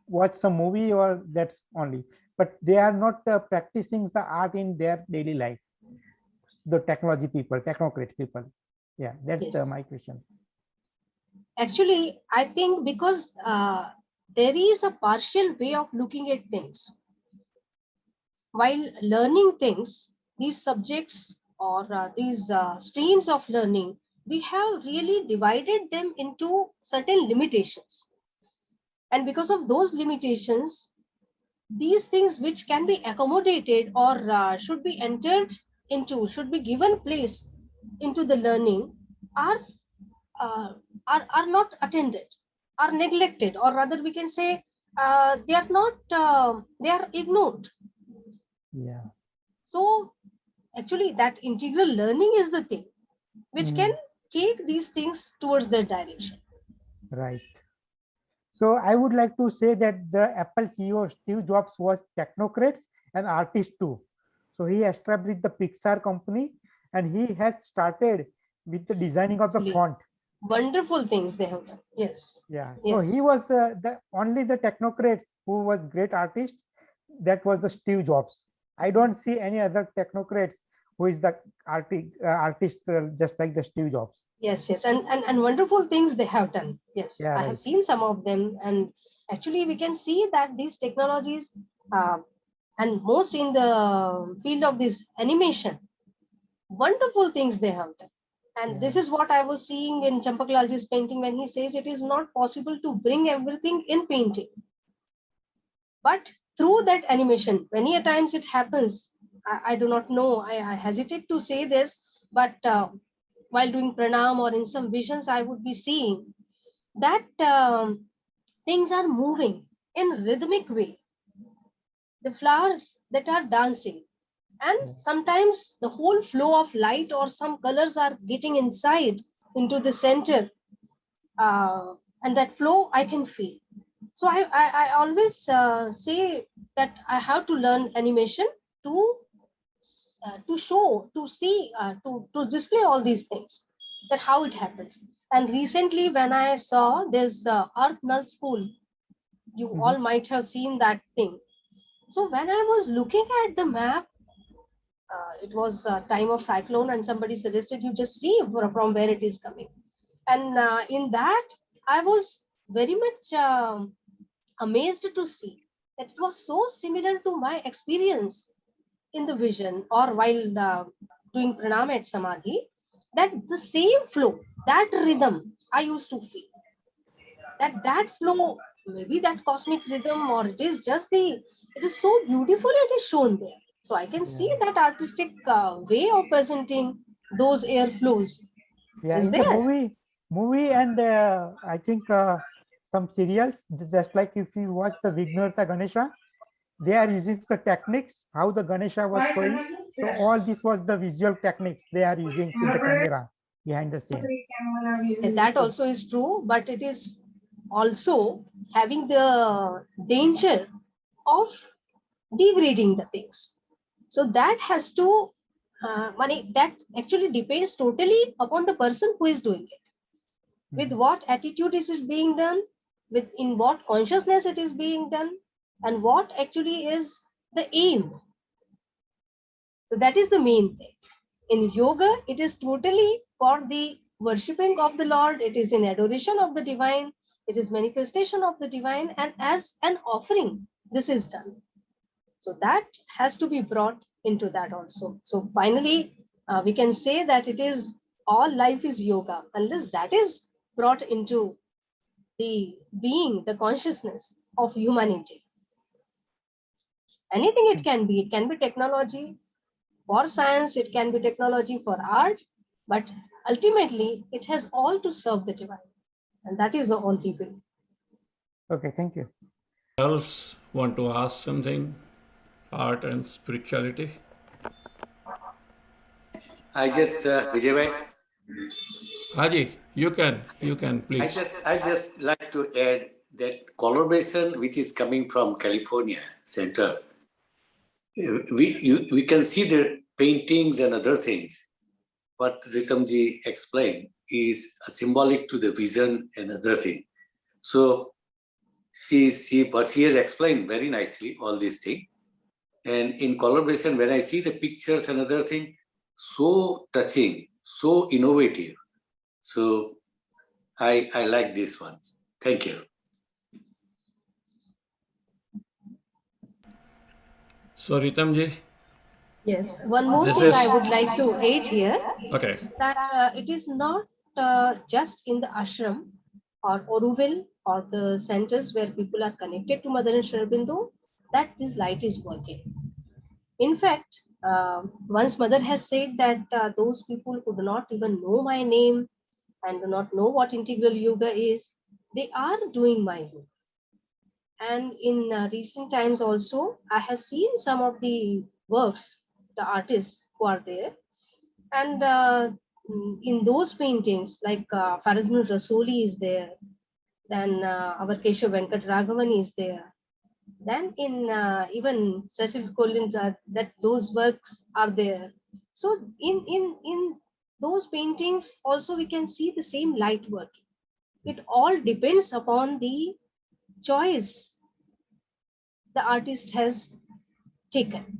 watch some movie or that's only, but they are not practicing the art in their daily life. The technology people, technocrat people. Yeah, that's Yes. my question. Actually, I think because there is a partial way of looking at things. While learning things, these subjects or these streams of learning, we have really divided them into certain limitations. And because of those limitations, these things which can be accommodated or should be entered into, should be given place into the learning, are uh, are not attended, are neglected, or rather we can say they are not, they are ignored. Yeah. So actually that integral learning is the thing which can take these things towards their direction. Right. So I would like to say that the Apple CEO Steve Jobs was technocrats and artist too. So he established the Pixar company, and he has started with the designing of the Actually, font. wonderful things they have done. Yes. Yeah. So Yes. he was the only the technocrats who was great artist. That was the Steve Jobs. I don't see any other technocrats who is the artist just like the Steve Jobs. Yes. And wonderful things they have done. Yes, Yeah. I have Right. seen some of them. And actually we can see that these technologies, uh, and most in the field of this animation, wonderful things they have done. And this Yeah. is what I was seeing in Champaklalji's painting when he says it is not possible to bring everything in painting. But through that animation, many a times it happens. I do not know. I hesitate to say this, but while doing pranam or in some visions, I would be seeing that things are moving in rhythmic way. The flowers that are dancing, and sometimes the whole flow of light or some colors are getting inside into the center, and that flow I can feel. So I always say that I have to learn animation to show, to see, to display all these things, that how it happens. And recently when I saw this Earth Null School, you all might have seen that thing. So when I was looking at the map, it was a time of cyclone and somebody suggested you just see from where it is coming. And in that, I was very much amazed to see that it was so similar to my experience in the vision or while doing pranam at samadhi, that the same flow, that rhythm I used to feel. That flow, maybe that cosmic rhythm, or it is just the, it is so beautiful, it is shown there. So I can see that artistic way of presenting those air flows Yeah, is in the there. movie, and I think some serials, just like if you watch the Vignorta Ganesha, they are using the techniques, how the Ganesha was showing. So all this was the visual techniques they are using in the camera behind the scenes. And that also is true, but it is also having the danger of degrading the things. So that has to, that actually depends totally upon the person who is doing it. With what attitude is it being done, with in what consciousness it is being done, and what actually is the aim. So that is the main thing. In yoga, it is totally for the worshipping of the Lord, it is in adoration of the divine, it is manifestation of the divine, and as an offering, this is done. So that has to be brought into that also. So finally, we can say that it is all life is yoga, unless that is brought into the being, the consciousness of humanity. Anything it can be technology for science, it can be technology for arts, but ultimately it has all to serve the divine. And that is the only way. Okay, thank you. Else want to ask something? Art and spirituality. I just, Vijay bhai, Haji, you can please. I just like to add that collaboration which is coming from California Center. We can see the paintings and other things. What Ritamji explained is symbolic to the vision and other thing. So she has explained very nicely all these things. And in collaboration, when I see the pictures and other thing, so touching, so innovative. So I like this one. Thank you. So Ritamji. Yes, one more This thing is- I would like to add here, Okay. that it is not just in the ashram or Oruville or the centers where people are connected to Mother and Sri Aurobindo that this light is working. In fact, once Mother has said that those people who do not even know my name and do not know what integral yoga is, they are doing my yoga. And in recent times also, I have seen some of the works, the artists who are there. And in those paintings, like Faradhanu Rasoli is there, then our Keshav Venkat Raghavan is there. Then in even Cecil Collins, that those works are there. So in those paintings also we can see the same light working. It all depends upon the choice the artist has taken.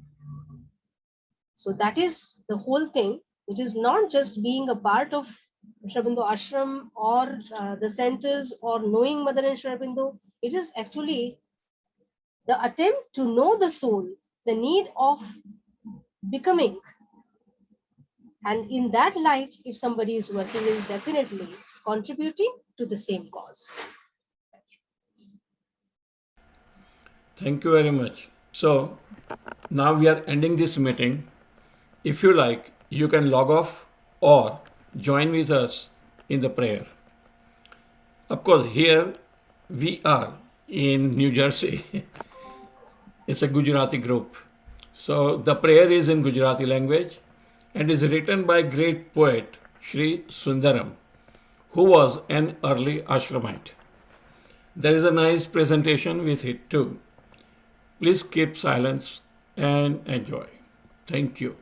So that is the whole thing. It is not just being a part of Sri Aurobindo Ashram or the centers or knowing Mother and Sri Aurobindo. It is actually the attempt to know the soul, the need of becoming. And in that light, if somebody is working, is definitely contributing to the same cause. Thank you very much. So now we are ending this meeting. If you like, you can log off or join with us in the prayer. Of course, here we are in New Jersey. It's a Gujarati group. So the prayer is in Gujarati language and is written by great poet Sri Sundaram, who was an early ashramite. There is a nice presentation with it too. Please keep silence and enjoy. Thank you.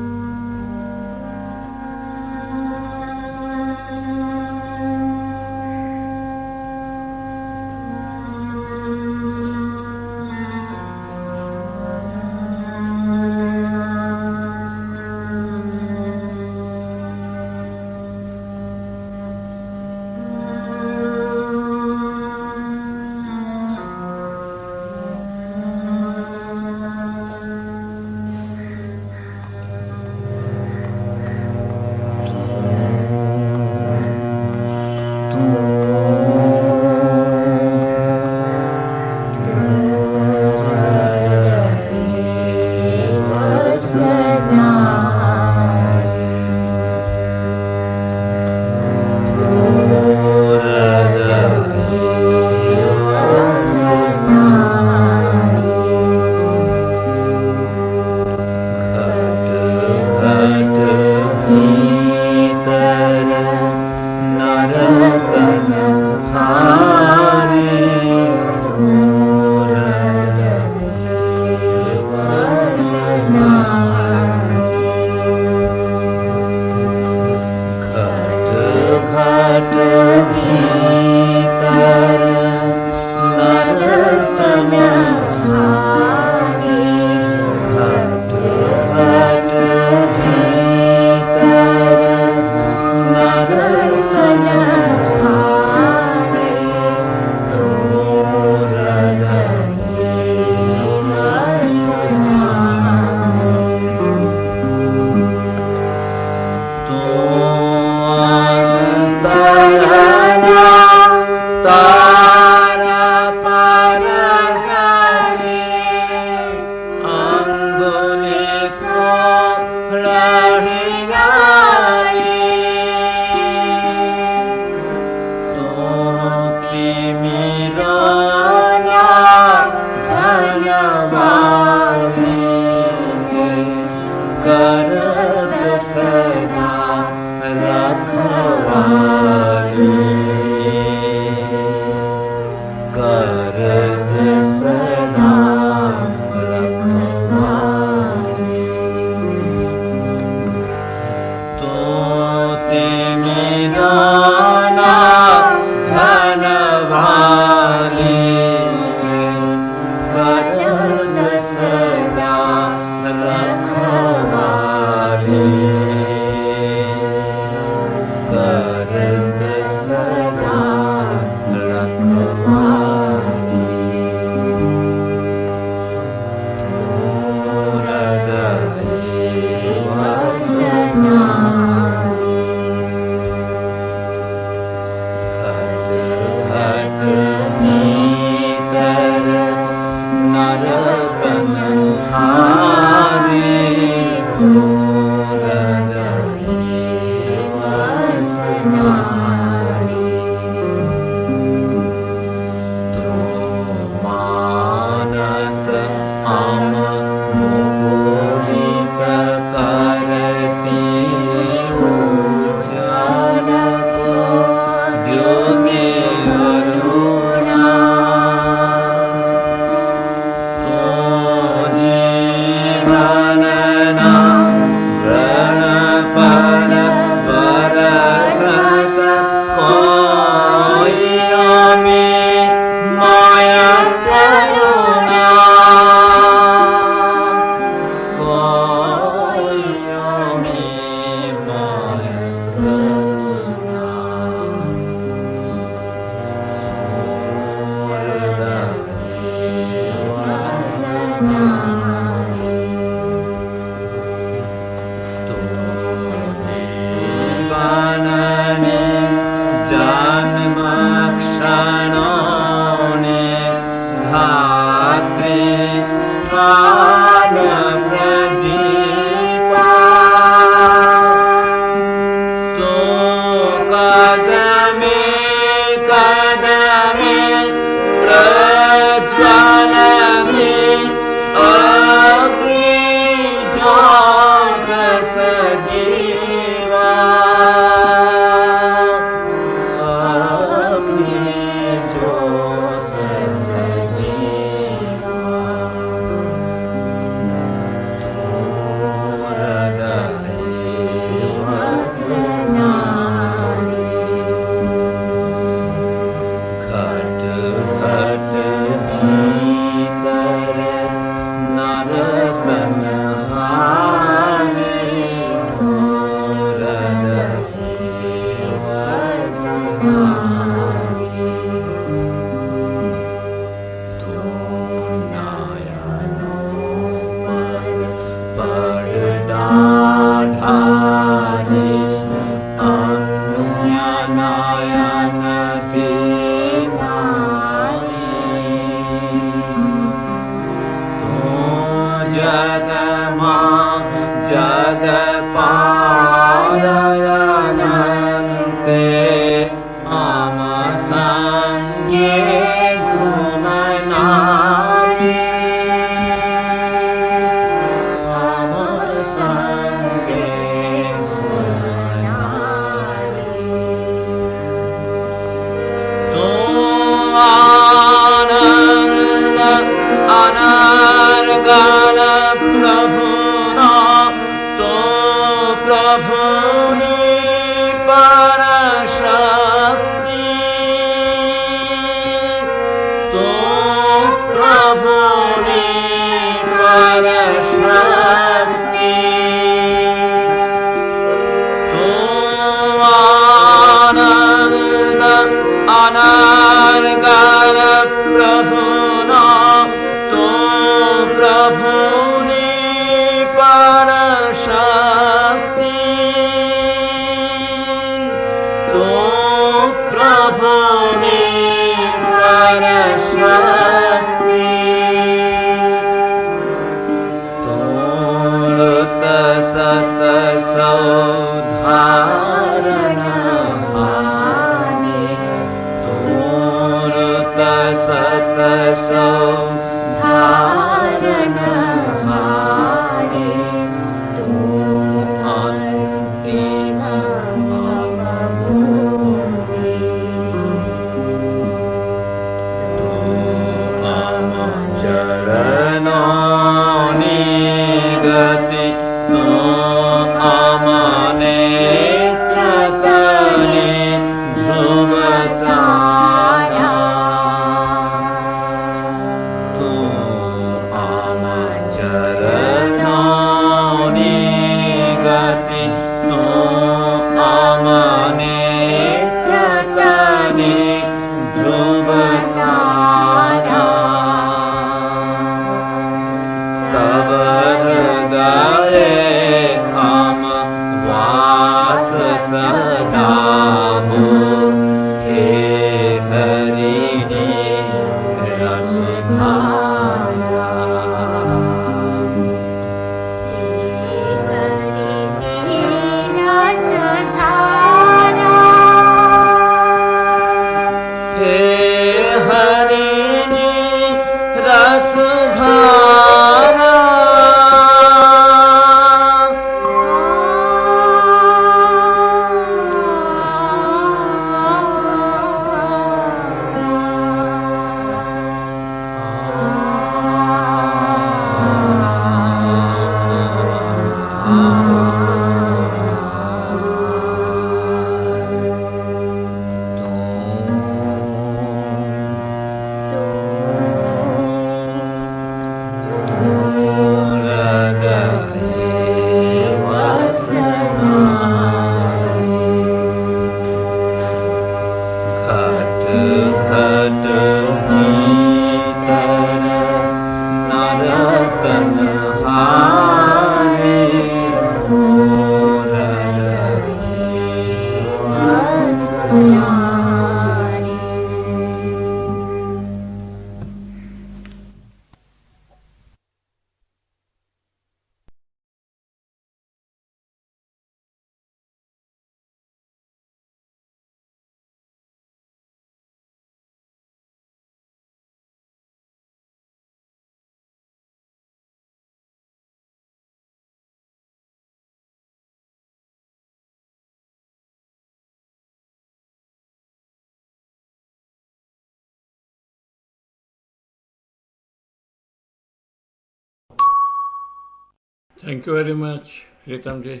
Thank you very much, Ritamji,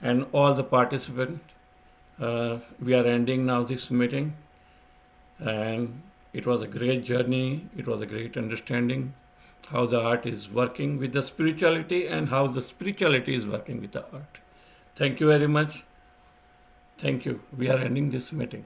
and all the participants. We are ending now this meeting, and it was a great journey. It was a great understanding how the art is working with the spirituality and how the spirituality is working with the art. Thank you very much. Thank you. We are ending this meeting.